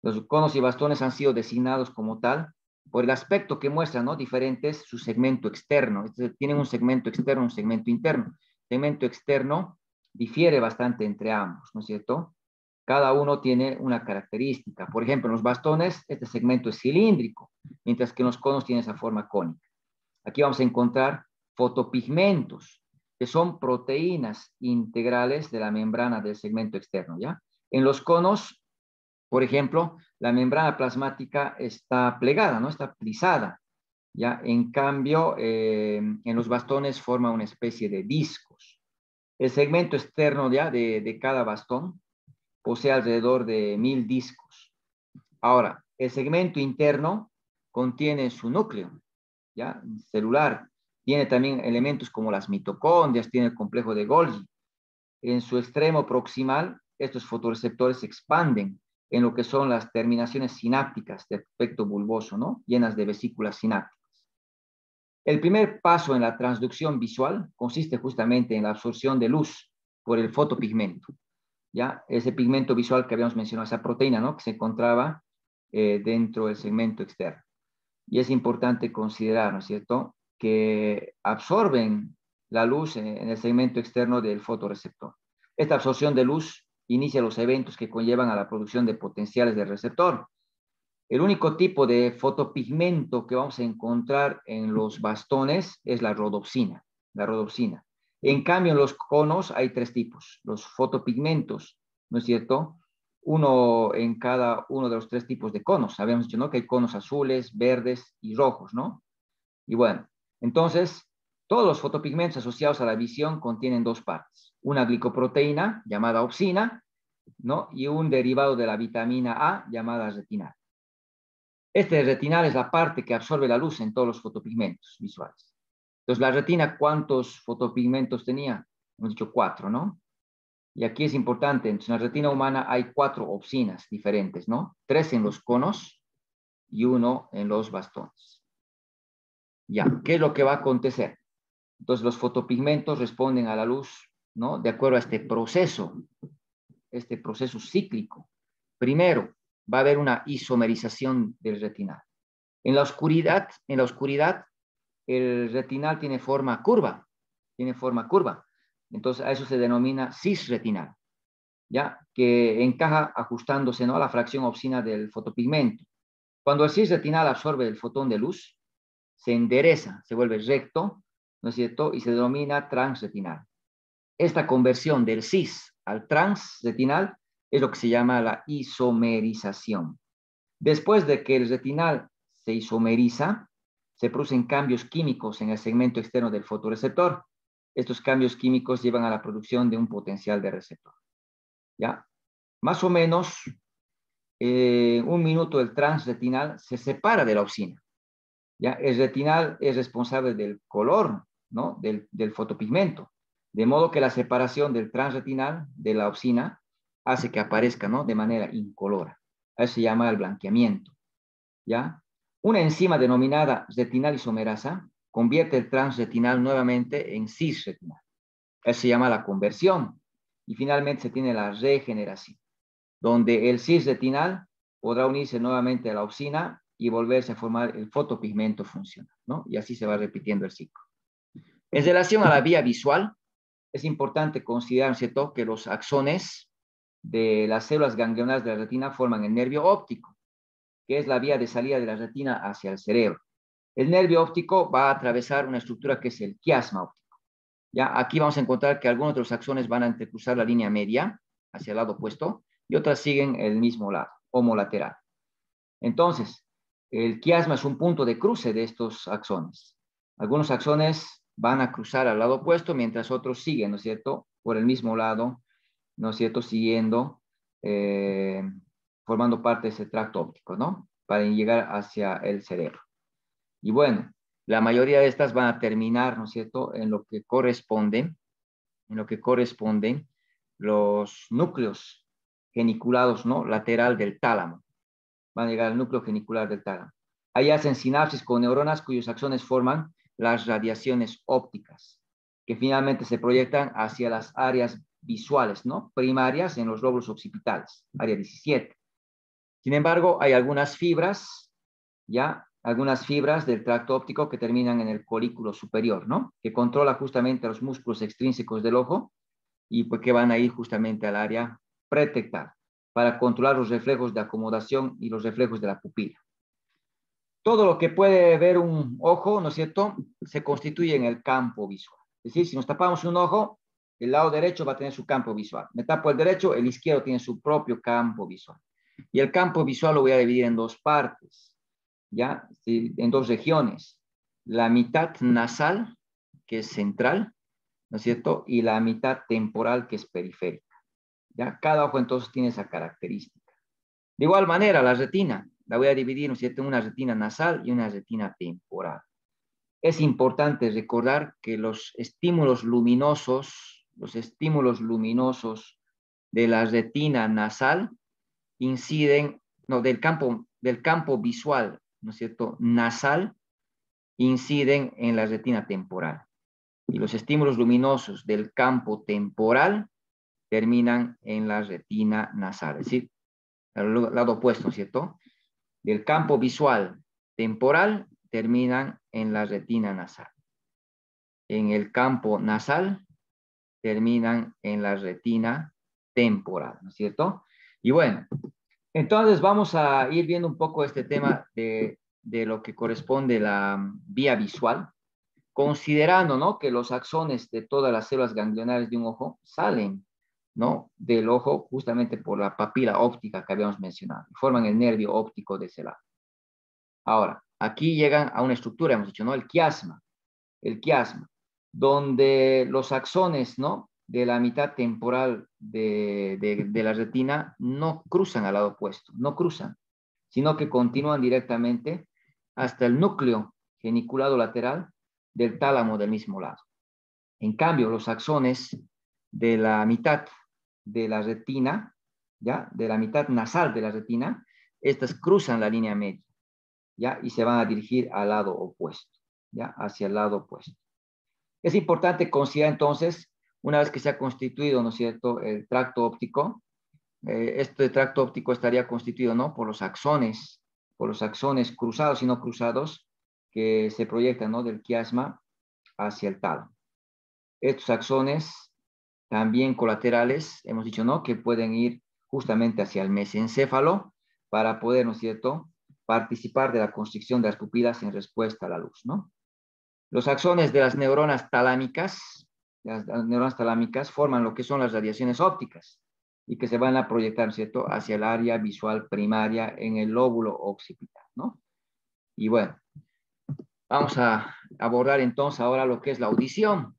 Los conos y bastones han sido designados como tal por el aspecto que muestran, ¿no?, diferentes su segmento externo. Tienen un segmento externo, un segmento interno. El segmento externo difiere bastante entre ambos, ¿no es cierto? Cada uno tiene una característica. Por ejemplo, en los bastones, este segmento es cilíndrico, mientras que en los conos tiene esa forma cónica. Aquí vamos a encontrar fotopigmentos, que son proteínas integrales de la membrana del segmento externo, ¿ya? En los conos, por ejemplo, la membrana plasmática está plegada, ¿no?, está plisada, ¿ya? En cambio, en los bastones forma una especie de discos. El segmento externo, ¿ya?, de cada bastón posee alrededor de 1000 discos. Ahora, el segmento interno contiene su núcleo, ¿ya?, celular. Tiene también elementos como las mitocondrias, tiene el complejo de Golgi. En su extremo proximal, estos fotorreceptores se expanden en lo que son las terminaciones sinápticas de aspecto bulboso, ¿no?, llenas de vesículas sinápticas. El primer paso en la transducción visual consiste justamente en la absorción de luz por el fotopigmento, ¿ya? Ese pigmento visual que habíamos mencionado, esa proteína, ¿no?, que se encontraba dentro del segmento externo. Y es importante considerar, ¿no es cierto?, que absorben la luz en el segmento externo del fotorreceptor. Esta absorción de luz inicia los eventos que conllevan a la producción de potenciales del receptor. El único tipo de fotopigmento que vamos a encontrar en los bastones es la rodopsina. En cambio, en los conos hay tres tipos, los fotopigmentos, ¿no es cierto? Uno en cada uno de los tres tipos de conos. Habíamos dicho, ¿no?, que hay conos azules, verdes y rojos, ¿no? Y bueno, entonces, todos los fotopigmentos asociados a la visión contienen dos partes. Una glicoproteína llamada opsina, ¿no?, y un derivado de la vitamina A llamada retinal. Este retinal es la parte que absorbe la luz en todos los fotopigmentos visuales. Entonces, la retina, ¿cuántos fotopigmentos tenía? Hemos dicho 4, ¿no? Y aquí es importante, en la retina humana hay 4 opsinas diferentes, ¿no? 3 en los conos y 1 en los bastones. Ya, ¿qué es lo que va a acontecer? Entonces, los fotopigmentos responden a la luz, ¿no?, de acuerdo a este proceso cíclico. Primero, va a haber una isomerización del retinal. En la oscuridad, el retinal tiene forma curva, Entonces, a eso se denomina cisretinal, ¿ya? Que encaja ajustándose, ¿no?, a la fracción opsina del fotopigmento. Cuando el cisretinal absorbe el fotón de luz, se endereza, se vuelve recto, ¿no es cierto? Y se denomina transretinal. Esta conversión del cis al transretinal es lo que se llama la isomerización. Después de que el retinal se isomeriza, se producen cambios químicos en el segmento externo del fotorreceptor. Estos cambios químicos llevan a la producción de un potencial de receptor. ¿Ya? Más o menos, 1 minuto el transretinal se separa de la opsina. ¿Ya? El retinal es responsable del color, ¿no?, del fotopigmento. De modo que la separación del transretinal de la opsina hace que aparezca, ¿no?, de manera incolora. Eso se llama el blanqueamiento. ¿Ya? Una enzima denominada retinal isomerasa convierte el transretinal nuevamente en cisretinal. Eso se llama la conversión. Y finalmente se tiene la regeneración, donde el cisretinal podrá unirse nuevamente a la opsina y volverse a formar el fotopigmento funcional, ¿no? Y así se va repitiendo el ciclo. En relación a la vía visual, es importante considerar, ¿cierto?, que los axones de las células ganglionares de la retina forman el nervio óptico, que es la vía de salida de la retina hacia el cerebro. El nervio óptico va a atravesar una estructura que es el quiasma óptico. ¿Ya? Aquí vamos a encontrar que algunos de los axones van a entrecruzar la línea media hacia el lado opuesto y otras siguen el mismo lado, homolateral. Entonces, el quiasma es un punto de cruce de estos axones. Algunos axones van a cruzar al lado opuesto, mientras otros siguen, ¿no es cierto?, por el mismo lado, ¿no es cierto?, siguiendo, formando parte de ese tracto óptico, ¿no?, para llegar hacia el cerebro. Y bueno, la mayoría de estas van a terminar, ¿no es cierto?, en lo que corresponden los núcleos geniculados, ¿no?, lateral del tálamo. Van a llegar al núcleo genicular del tálamo. Ahí hacen sinapsis con neuronas cuyos axones forman las radiaciones ópticas, que finalmente se proyectan hacia las áreas visuales, ¿no?, primarias en los lóbulos occipitales, área 17. Sin embargo, hay algunas fibras del tracto óptico que terminan en el colículo superior, ¿no?, que controla justamente los músculos extrínsecos del ojo y pues que van a ir justamente al área pretectal para controlar los reflejos de acomodación y los reflejos de la pupila. Todo lo que puede ver un ojo, ¿no es cierto?, se constituye en el campo visual. Es decir, si nos tapamos un ojo, el lado derecho va a tener su campo visual. Me tapo el derecho, el izquierdo tiene su propio campo visual. Y el campo visual lo voy a dividir en dos partes, ¿ya?, en dos regiones. La mitad nasal, que es central, ¿no es cierto?, y la mitad temporal, que es periférica. ¿Ya? Cada ojo entonces tiene esa característica. De igual manera, la retina la voy a dividir, ¿no es cierto?, en una retina nasal y una retina temporal. Es importante recordar que los estímulos luminosos de la retina nasal inciden, no, del campo visual, ¿no es cierto?, nasal, inciden en la retina temporal. Y los estímulos luminosos del campo temporal terminan en la retina nasal, es decir, al lado opuesto, ¿no es cierto?, del campo visual temporal terminan en la retina nasal. En el campo nasal terminan en la retina temporal, ¿no es cierto? Y bueno, entonces vamos a ir viendo un poco este tema de lo que corresponde a la vía visual, considerando, ¿no?, que los axones de todas las células ganglionares de un ojo salen, ¿no?, del ojo justamente por la papila óptica que habíamos mencionado, y forman el nervio óptico de ese lado. Ahora, aquí llegan a una estructura, hemos dicho, ¿no?, el quiasma, donde los axones, ¿no?, de la mitad temporal de la retina no cruzan al lado opuesto, no cruzan, sino que continúan directamente hasta el núcleo geniculado lateral del tálamo del mismo lado. En cambio, los axones de la mitad de la retina, ¿ya?, de la mitad nasal de la retina, estas cruzan la línea media, ¿ya?, y se van a dirigir al lado opuesto, ¿ya?, hacia el lado opuesto. Es importante considerar entonces, una vez que se ha constituido, ¿no es cierto?, el tracto óptico, Este tracto óptico estaría constituido, ¿no? Por los axones cruzados y no cruzados que se proyectan, ¿no? Del quiasma hacia el tálamo. Estos axones también colaterales, hemos dicho, ¿no? Que pueden ir justamente hacia el mesencéfalo para poder, ¿no es cierto?, participar de la constricción de las pupilas en respuesta a la luz, ¿no? Los axones de las neuronas talámicas forman lo que son las radiaciones ópticas y que se van a proyectar, ¿cierto?, hacia el área visual primaria en el lóbulo occipital, ¿no? Y bueno, vamos a abordar entonces ahora lo que es la audición.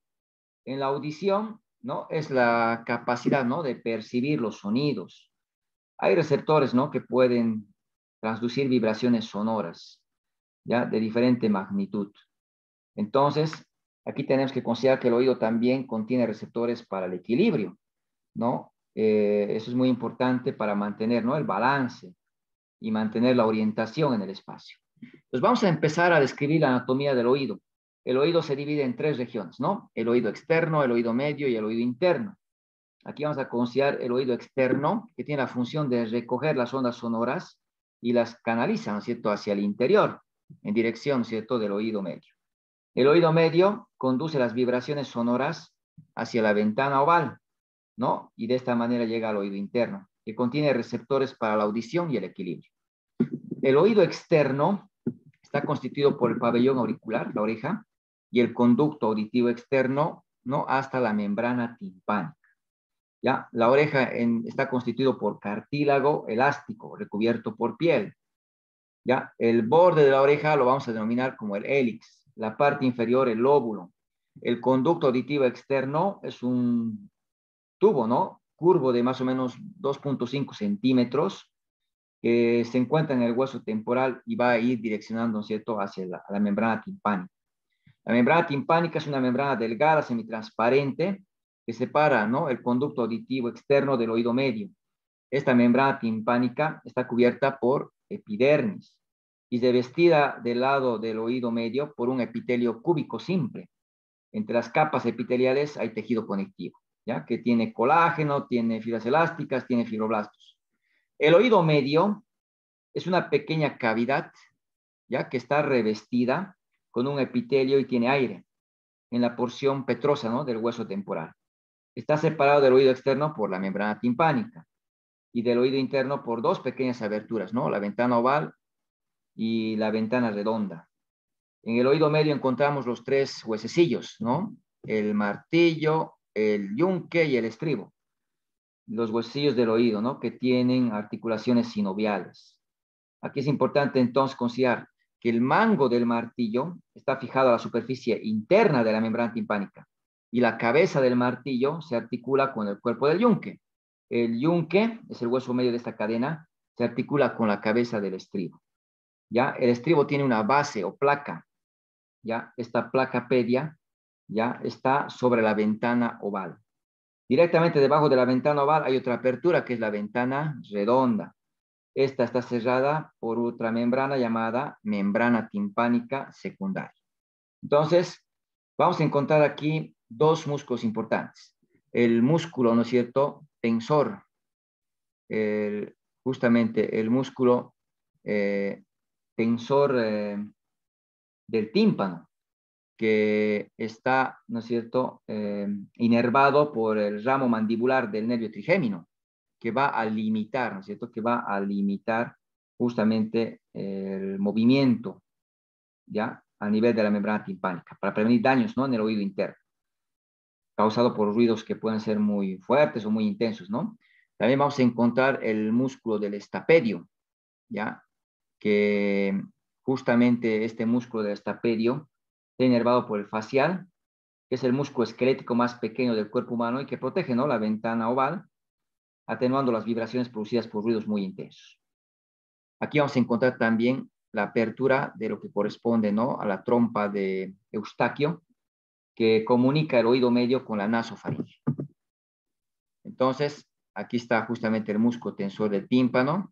En la audición, ¿no? Es la capacidad, ¿no? De percibir los sonidos. Hay receptores, ¿no? Que pueden transducir vibraciones sonoras, ¿ya? De diferente magnitud. Entonces, aquí tenemos que considerar que el oído también contiene receptores para el equilibrio, ¿no? Eso es muy importante para mantener, ¿no? El balance y mantener la orientación en el espacio. Entonces, vamos a empezar a describir la anatomía del oído. El oído se divide en tres regiones, ¿no? El oído externo, el oído medio y el oído interno. Aquí vamos a considerar el oído externo, que tiene la función de recoger las ondas sonoras y las canaliza, ¿no es cierto?, hacia el interior, en dirección, ¿cierto?, del oído medio. El oído medio conduce las vibraciones sonoras hacia la ventana oval, ¿no? Y de esta manera llega al oído interno, que contiene receptores para la audición y el equilibrio. El oído externo está constituido por el pabellón auricular, la oreja, y el conducto auditivo externo, ¿no? Hasta la membrana timpánica. ¿Ya? La oreja está constituido por cartílago elástico, recubierto por piel. ¿Ya? El borde de la oreja lo vamos a denominar como el hélix, la parte inferior el lóbulo. El conducto auditivo externo es un tubo, ¿no? Curvo de más o menos 2.5 centímetros que se encuentra en el hueso temporal y va a ir direccionando, ¿cierto?, hacia la membrana timpánica. La membrana timpánica es una membrana delgada, semitransparente, que separa, ¿no?, el conducto auditivo externo del oído medio. Esta membrana timpánica está cubierta por epidermis y revestida del lado del oído medio por un epitelio cúbico simple. Entre las capas epiteliales hay tejido conectivo, ¿ya? Que tiene colágeno, tiene fibras elásticas, tiene fibroblastos. El oído medio es una pequeña cavidad, ¿ya?, que está revestida con un epitelio y tiene aire en la porción petrosa, ¿no?, del hueso temporal. Está separado del oído externo por la membrana timpánica y del oído interno por dos pequeñas aberturas, ¿no?, la ventana oval y la ventana redonda. En el oído medio encontramos los tres huesecillos, ¿no? El martillo, el yunque y el estribo. Los huesecillos del oído, ¿no?, que tienen articulaciones sinoviales. Aquí es importante entonces considerar que el mango del martillo está fijado a la superficie interna de la membrana timpánica y la cabeza del martillo se articula con el cuerpo del yunque. El yunque es el hueso medio de esta cadena, se articula con la cabeza del estribo. ¿Ya? El estribo tiene una base o placa, ¿ya? Esta placa pedia, ¿ya?, está sobre la ventana oval. Directamente debajo de la ventana oval hay otra apertura que es la ventana redonda. Esta está cerrada por otra membrana llamada membrana timpánica secundaria. Entonces, vamos a encontrar aquí dos músculos importantes. El músculo, ¿no es cierto?, tensor, justamente el músculo tensor del tímpano, que está, ¿no es cierto?, inervado por el ramo mandibular del nervio trigémino, que va a limitar, ¿no es cierto?, que va a limitar justamente el movimiento, ¿ya?, a nivel de la membrana timpánica, para prevenir daños, ¿no?, en el oído interno, causado por ruidos que pueden ser muy fuertes o muy intensos, ¿no? También vamos a encontrar el músculo del estapedio, ¿ya?, que justamente este músculo del estapedio está inervado por el facial, que es el músculo esquelético más pequeño del cuerpo humano y que protege, ¿no?, la ventana oval, atenuando las vibraciones producidas por ruidos muy intensos. Aquí vamos a encontrar también la apertura de lo que corresponde, ¿no?, a la trompa de Eustaquio, que comunica el oído medio con la nasofaringe. Entonces, aquí está justamente el músculo tensor del tímpano,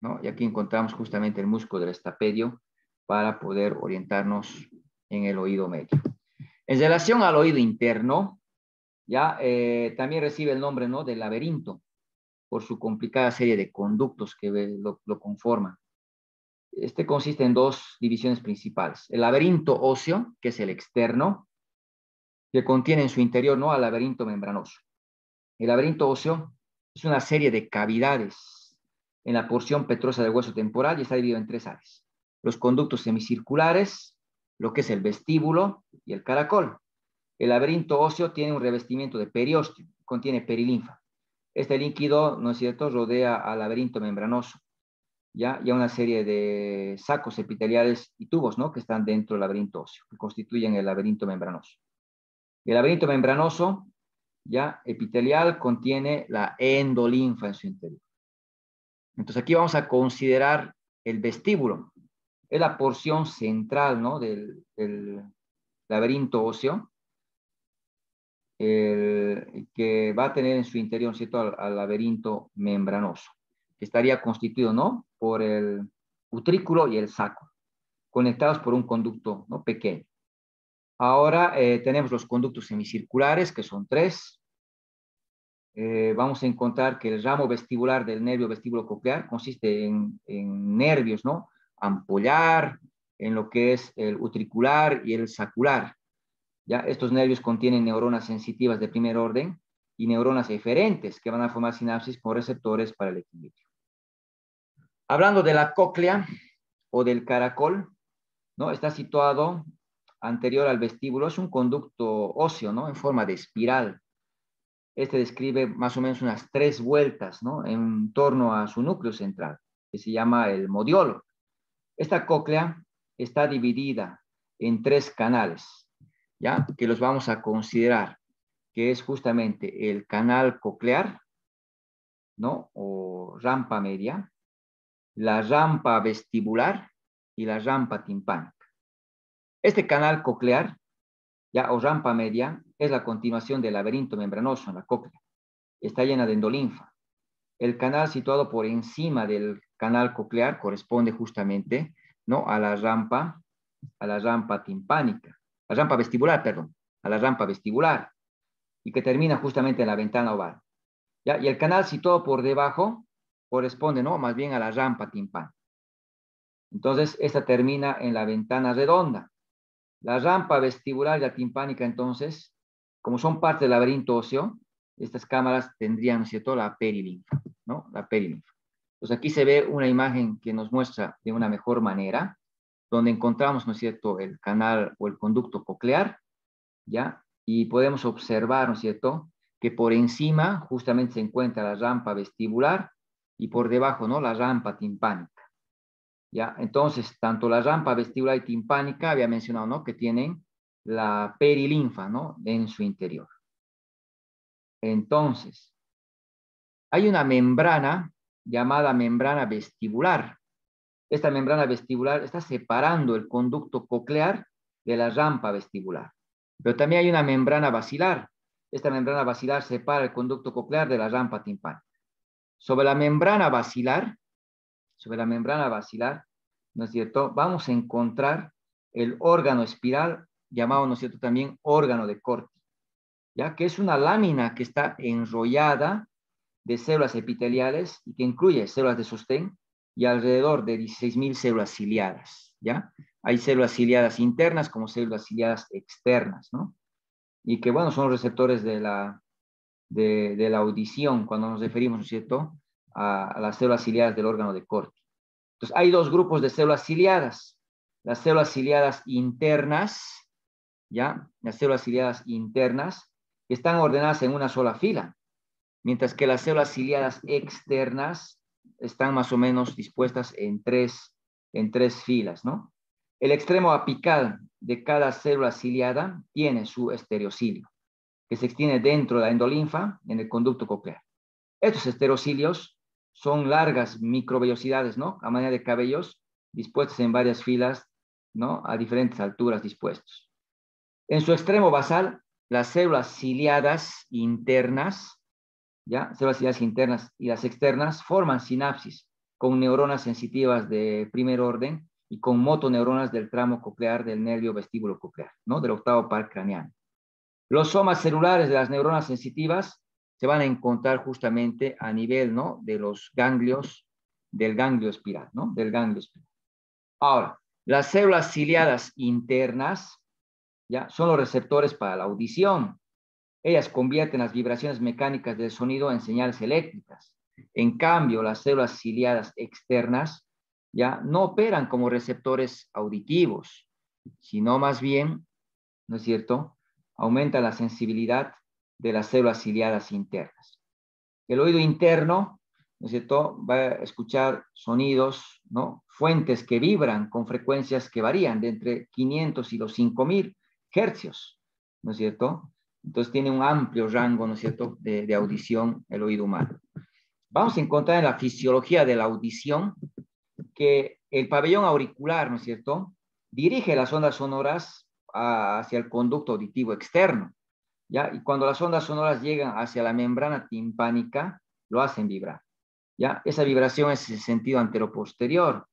¿no? Y aquí encontramos justamente el músculo del estapedio para poder orientarnos en el oído medio. En relación al oído interno, ya también recibe el nombre, ¿no?, del laberinto. por su complicada serie de conductos que lo conforman. Este consiste en dos divisiones principales. El laberinto óseo, que es el externo, que contiene en su interior, ¿no?, al laberinto membranoso. El laberinto óseo es una serie de cavidades en la porción petrosa del hueso temporal y está dividido en tres áreas: los conductos semicirculares, lo que es el vestíbulo y el caracol. El laberinto óseo tiene un revestimiento de periósteo, contiene perilinfa. Este líquido, ¿no es cierto?, rodea al laberinto membranoso, ¿ya? Y a una serie de sacos epiteliales y tubos, ¿no?, que están dentro del laberinto óseo, que constituyen el laberinto membranoso. El laberinto membranoso, ya epitelial, contiene la endolinfa en su interior. Entonces aquí vamos a considerar el vestíbulo. Es la porción central, ¿no?, del laberinto óseo, que va a tener en su interior, ¿cierto?, al laberinto membranoso, que estaría constituido, ¿no?, por el utrículo y el saco, conectados por un conducto, ¿no?, pequeño. Ahora tenemos los conductos semicirculares, que son tres. Vamos a encontrar que el ramo vestibular del nervio vestíbulo coclear consiste en nervios, ¿no?, ampollar, en lo que es el utricular y el sacular. ¿Ya? Estos nervios contienen neuronas sensitivas de primer orden y neuronas eferentes que van a formar sinapsis con receptores para el equilibrio. Hablando de la cóclea o del caracol, ¿no?, está situado anterior al vestíbulo. Es un conducto óseo, ¿no?, en forma de espiral. Este describe más o menos unas 3 vueltas, ¿no?, en torno a su núcleo central, que se llama el modiolo. Esta cóclea está dividida en 3 canales, ¿ya?, que los vamos a considerar, que es justamente el canal coclear, ¿no?, o rampa media, la rampa vestibular y la rampa timpánica. Este canal coclear, ya, o rampa media, es la continuación del laberinto membranoso en la cóclea. Está llena de endolinfa. El canal situado por encima del canal coclear corresponde justamente, ¿no?, a la rampa timpánica, a la rampa vestibular, y que termina justamente en la ventana oval. ¿Ya? Y el canal situado por debajo corresponde, ¿no?, más bien a la rampa timpánica. Entonces, esta termina en la ventana redonda. La rampa vestibular y la timpánica, entonces, como son parte del laberinto óseo, estas cámaras tendrían, ¿no es cierto?, la perilinfa, ¿no?, la perilinfa. Pues aquí se ve una imagen que nos muestra de una mejor manera, donde encontramos, ¿no es cierto?, el canal o el conducto coclear, ¿ya? Y podemos observar, ¿no es cierto?, que por encima justamente se encuentra la rampa vestibular y por debajo, ¿no?, la rampa timpánica. ¿Ya? Entonces, tanto la rampa vestibular y timpánica, había mencionado, ¿no?, que tienen la perilinfa, ¿no?, en su interior. Entonces, hay una membrana llamada membrana vestibular. Esta membrana vestibular está separando el conducto coclear de la rampa vestibular. Pero también hay una membrana basilar. Esta membrana basilar separa el conducto coclear de la rampa timpánica. Sobre la membrana basilar, ¿no es cierto?, vamos a encontrar el órgano espiral, llamado, ¿no es cierto?, también órgano de Corti, ¿ya?, que es una lámina que está enrollada de células epiteliales y que incluye células de sostén y alrededor de 16.000 células ciliadas, ¿ya? Hay células ciliadas internas como células ciliadas externas, ¿no? Y que, bueno, son receptores de la audición cuando nos referimos, ¿no es cierto?, a las células ciliadas del órgano de Corti. Entonces, hay dos grupos de células ciliadas. Las células ciliadas internas, ¿ya? Las células ciliadas internas están ordenadas en una sola fila, mientras que las células ciliadas externas están más o menos dispuestas en tres filas, ¿no? El extremo apical de cada célula ciliada tiene su estereocilio, que se extiende dentro de la endolinfa en el conducto coclear. Estos estereocilios son largas microvellosidades, ¿no?, a manera de cabellos dispuestos en varias filas, ¿no?, a diferentes alturas dispuestos. En su extremo basal, las células ciliadas internas, ¿ya?, células ciliadas internas y las externas forman sinapsis con neuronas sensitivas de primer orden y con motoneuronas del tramo coclear del nervio vestíbulo coclear, ¿no?, del octavo par craneano. Los somas celulares de las neuronas sensitivas se van a encontrar justamente a nivel, ¿no?, de los ganglios, del ganglio espiral, ¿no?, del ganglio espiral. Ahora, las células ciliadas internas, ¿ya?, son los receptores para la audición. Ellas convierten las vibraciones mecánicas del sonido en señales eléctricas. En cambio, las células ciliadas externas ya no operan como receptores auditivos, sino más bien, ¿no es cierto?, aumenta la sensibilidad de las células ciliadas internas. El oído interno, ¿no es cierto?, va a escuchar sonidos, ¿no?, fuentes que vibran con frecuencias que varían de entre 500 y los 5000 hercios, ¿no es cierto? Entonces tiene un amplio rango, ¿no es cierto?, de audición el oído humano. Vamos a encontrar en la fisiología de la audición que el pabellón auricular, ¿no es cierto?, dirige las ondas sonoras hacia el conducto auditivo externo, ¿ya? Y cuando las ondas sonoras llegan hacia la membrana timpánica, lo hacen vibrar, ¿ya? Esa vibración es el sentido anteroposterior,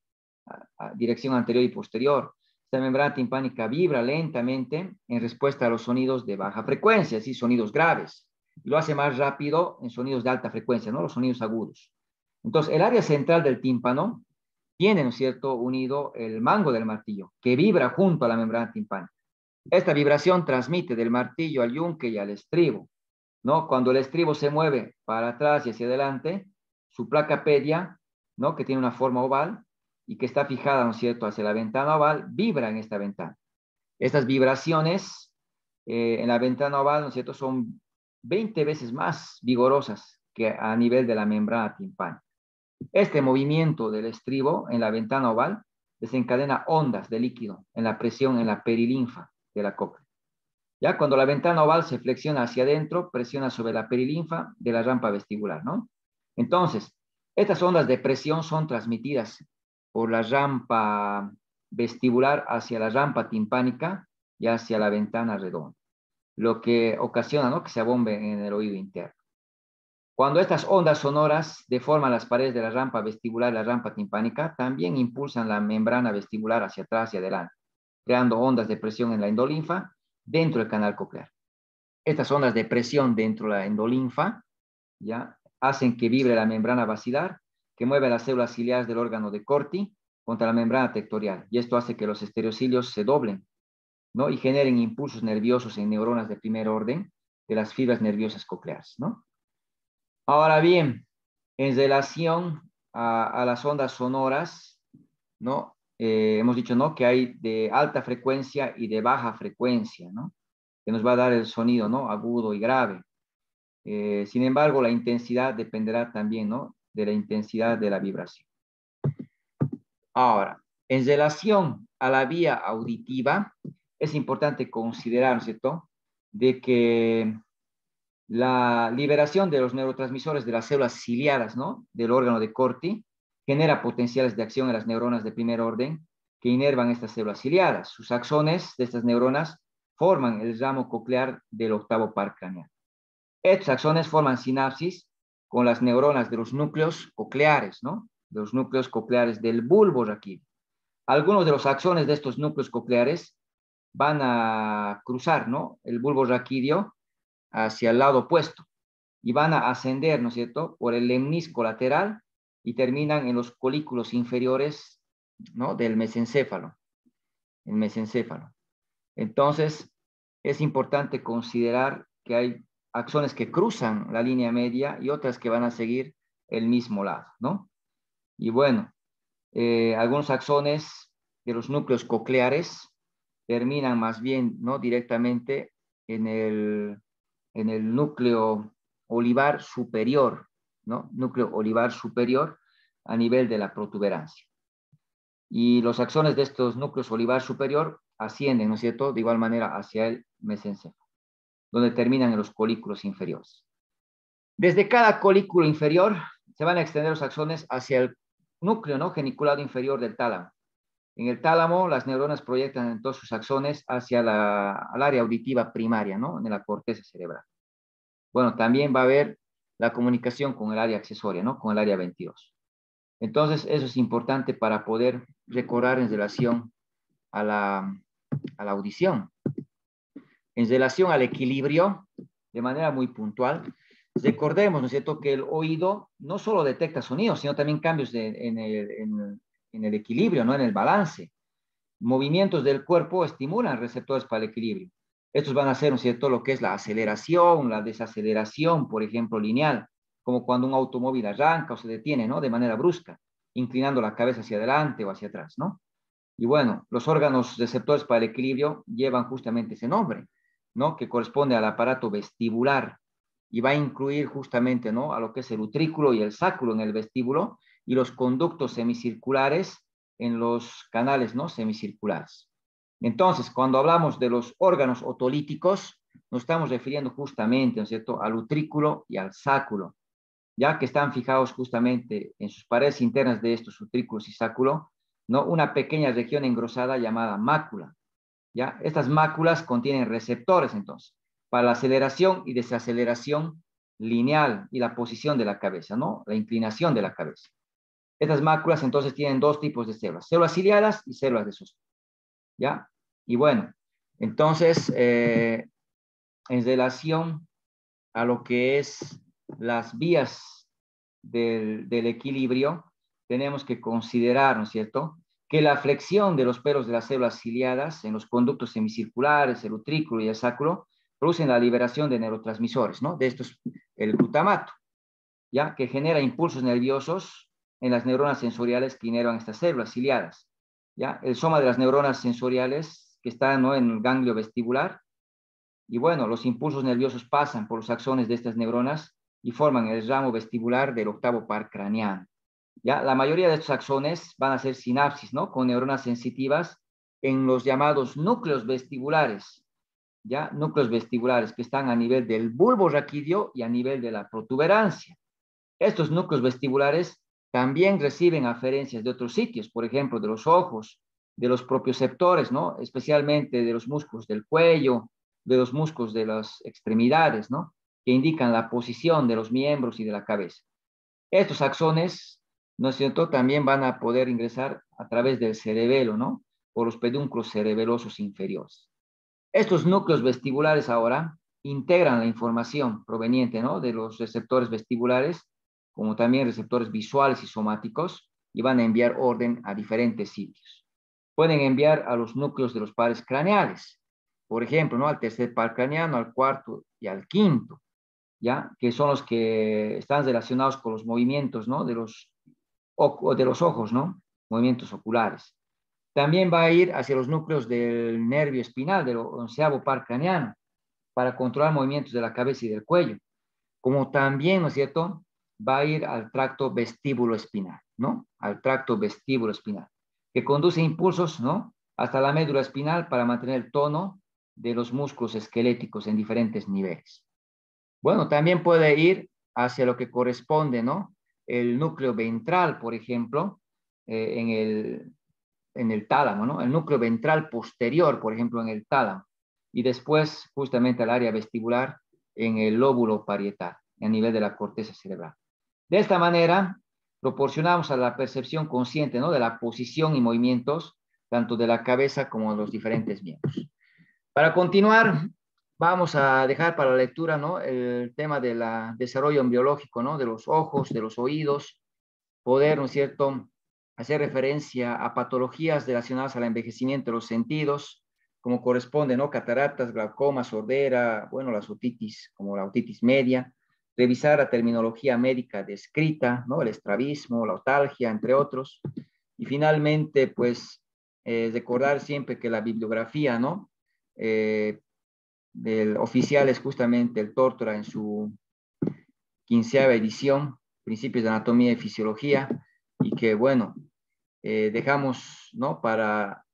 dirección anterior y posterior. Esta membrana timpánica vibra lentamente en respuesta a los sonidos de baja frecuencia, así sonidos graves. Y lo hace más rápido en sonidos de alta frecuencia, ¿no?, los sonidos agudos. Entonces, el área central del tímpano tiene, ¿no es cierto?, unido el mango del martillo, que vibra junto a la membrana timpánica. Esta vibración transmite del martillo al yunque y al estribo, ¿no? Cuando el estribo se mueve para atrás y hacia adelante, su placa pedia, ¿no?, que tiene una forma oval y que está fijada, ¿no es cierto?, hacia la ventana oval, vibra en esta ventana. Estas vibraciones en la ventana oval, ¿no es cierto?, son 20 veces más vigorosas que a nivel de la membrana timpánica. Este movimiento del estribo en la ventana oval desencadena ondas de líquido en la presión en la perilinfa de la cóclea. Ya cuando la ventana oval se flexiona hacia adentro, presiona sobre la perilinfa de la rampa vestibular, ¿no? Entonces, estas ondas de presión son transmitidas por la rampa vestibular hacia la rampa timpánica y hacia la ventana redonda, lo que ocasiona, ¿no?, que se abombe en el oído interno. Cuando estas ondas sonoras deforman las paredes de la rampa vestibular y la rampa timpánica, también impulsan la membrana vestibular hacia atrás y adelante, creando ondas de presión en la endolinfa dentro del canal coclear. Estas ondas de presión dentro de la endolinfa ya hacen que vibre la membrana basilar, que mueve las células ciliares del órgano de Corti contra la membrana tectorial, y esto hace que los estereocilios se doblen, ¿no?, y generen impulsos nerviosos en neuronas de primer orden de las fibras nerviosas cocleares, ¿no? Ahora bien, en relación a las ondas sonoras, ¿no? Hemos dicho, ¿no?, que hay de alta frecuencia y de baja frecuencia, ¿no?, que nos va a dar el sonido, ¿no?, agudo y grave. Sin embargo, la intensidad dependerá también, ¿no?, de la intensidad de la vibración. Ahora, en relación a la vía auditiva, es importante considerar, ¿cierto?, de que la liberación de los neurotransmisores de las células ciliadas, ¿no?, del órgano de Corti genera potenciales de acción en las neuronas de primer orden que inervan estas células ciliadas. Sus axones de estas neuronas forman el ramo coclear del octavo par craneal. Estos axones forman sinapsis con las neuronas de los núcleos cocleares, ¿no?, de los núcleos cocleares del bulbo raquídeo. Algunos de los axones de estos núcleos cocleares van a cruzar, ¿no?, el bulbo raquídeo hacia el lado opuesto y van a ascender, ¿no es cierto?, por el lemnisco lateral y terminan en los colículos inferiores, ¿no?, del mesencéfalo, el mesencéfalo. Entonces, es importante considerar que hay axones que cruzan la línea media y otras que van a seguir el mismo lado, ¿no? Y bueno, algunos axones de los núcleos cocleares terminan más bien, ¿no?, directamente en el núcleo olivar superior, ¿no?, núcleo olivar superior a nivel de la protuberancia. Y los axones de estos núcleos olivar superior ascienden, ¿no es cierto?, de igual manera hacia el mesencéfalo, donde terminan en los colículos inferiores. Desde cada colículo inferior se van a extender los axones hacia el núcleo, ¿no?, geniculado inferior del tálamo. En el tálamo, las neuronas proyectan entonces sus axones hacia al área auditiva primaria, ¿no?, en la corteza cerebral. Bueno, también va a haber la comunicación con el área accesoria, ¿no?, con el área 22. Entonces, eso es importante para poder recordar en relación a la audición. En relación al equilibrio, de manera muy puntual, Recordemos, ¿no es cierto?, que el oído no solo detecta sonidos, sino también cambios en el equilibrio, ¿no?, en el balance. Movimientos del cuerpo estimulan receptores para el equilibrio. Estos van a ser, ¿no es cierto?, lo que es la aceleración, la desaceleración, por ejemplo, lineal, como cuando un automóvil arranca o se detiene, ¿no?, de manera brusca, inclinando la cabeza hacia adelante o hacia atrás, ¿no? Y bueno, los órganos receptores para el equilibrio llevan justamente ese nombre, ¿no?, que corresponde al aparato vestibular y va a incluir justamente, ¿no?, a lo que es el utrículo y el sáculo en el vestíbulo y los conductos semicirculares en los canales, ¿no?, semicirculares. Entonces, cuando hablamos de los órganos otolíticos, nos estamos refiriendo justamente, ¿no es cierto?, al utrículo y al sáculo, ya que están fijados justamente en sus paredes internas de estos utrículos y sáculo, ¿no?, una pequeña región engrosada llamada mácula, ¿ya? Estas máculas contienen receptores, entonces, para la aceleración y desaceleración lineal y la posición de la cabeza, ¿no?, la inclinación de la cabeza. Estas máculas, entonces, tienen dos tipos de células ciliadas y células de sostén, ¿ya? Y bueno, entonces, en relación a lo que es las vías del equilibrio, tenemos que considerar, ¿no es cierto?, que la flexión de los pelos de las células ciliadas en los conductos semicirculares, el utrículo y el sáculo, producen la liberación de neurotransmisores, ¿no? De estos, el glutamato, ¿ya?, que genera impulsos nerviosos en las neuronas sensoriales que inervan estas células ciliadas, ¿ya? El soma de las neuronas sensoriales que están, ¿no?, en el ganglio vestibular. Y bueno, los impulsos nerviosos pasan por los axones de estas neuronas y forman el ramo vestibular del octavo par craneano. ¿Ya? La mayoría de estos axones van a ser sinapsis, ¿no?, con neuronas sensitivas en los llamados núcleos vestibulares, ¿ya? Núcleos vestibulares que están a nivel del bulbo raquídeo y a nivel de la protuberancia. Estos núcleos vestibulares también reciben aferencias de otros sitios, por ejemplo, de los ojos, de los propioceptores, ¿no?, especialmente de los músculos del cuello, de los músculos de las extremidades, ¿no?, que indican la posición de los miembros y de la cabeza. Estos axones, ¿no es cierto?, también van a poder ingresar a través del cerebelo, ¿no?, por los pedúnculos cerebelosos inferiores. Estos núcleos vestibulares ahora integran la información proveniente, ¿no?, de los receptores vestibulares, como también receptores visuales y somáticos, y van a enviar orden a diferentes sitios. Pueden enviar a los núcleos de los pares craneales, por ejemplo, ¿no?, al tercer par craneano, al cuarto y al quinto, ¿ya?, que son los que están relacionados con los movimientos, ¿no?, de los ojos, ¿no?, movimientos oculares. También va a ir hacia los núcleos del nervio espinal, del onceavo par craneano, para controlar movimientos de la cabeza y del cuello. Como también, ¿no es cierto?, va a ir al tracto vestíbulo espinal, ¿no?, al tracto vestíbulo espinal, que conduce impulsos, ¿no?, hasta la médula espinal para mantener el tono de los músculos esqueléticos en diferentes niveles. Bueno, también puede ir hacia lo que corresponde, ¿no?, el núcleo ventral, por ejemplo, en el tálamo, ¿no?, el núcleo ventral posterior, por ejemplo, en el tálamo, y después justamente al área vestibular en el lóbulo parietal, a nivel de la corteza cerebral. De esta manera, proporcionamos a la percepción consciente, ¿no?, de la posición y movimientos, tanto de la cabeza como de los diferentes miembros. Para continuar, vamos a dejar para la lectura, ¿no?, el tema del desarrollo embriológico, ¿no?, de los ojos, de los oídos, poder, ¿no es cierto?, hacer referencia a patologías relacionadas al envejecimiento de los sentidos, como corresponde, ¿no?, cataratas, glaucoma, sordera, bueno, las otitis, como la otitis media, revisar la terminología médica descrita, ¿no?, el estrabismo, la otalgia, entre otros, y finalmente, pues, recordar siempre que la bibliografía, ¿no?, del oficial es justamente el Tórtora en su 15ª edición, Principios de Anatomía y Fisiología, y que, bueno, dejamos, ¿no?, para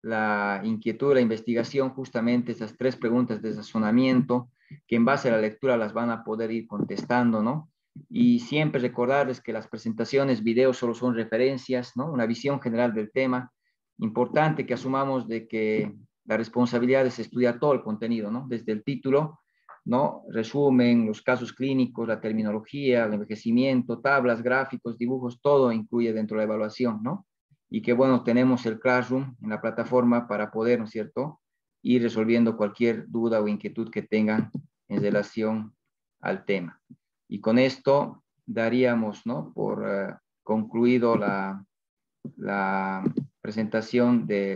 la inquietud, la investigación, justamente esas 3 preguntas de razonamiento, que en base a la lectura las van a poder ir contestando, ¿no? Y siempre recordarles que las presentaciones, videos solo son referencias, ¿no?, una visión general del tema. Importante que asumamos de que la responsabilidad es estudiar todo el contenido, ¿no?, desde el título, ¿no?, resumen, los casos clínicos, la terminología, el envejecimiento, tablas, gráficos, dibujos, todo incluye dentro de la evaluación, ¿no? Y que, bueno, tenemos el Classroom en la plataforma para poder, ¿no es cierto?, ir resolviendo cualquier duda o inquietud que tengan en relación al tema. Y con esto daríamos, ¿no?, por concluido la presentación de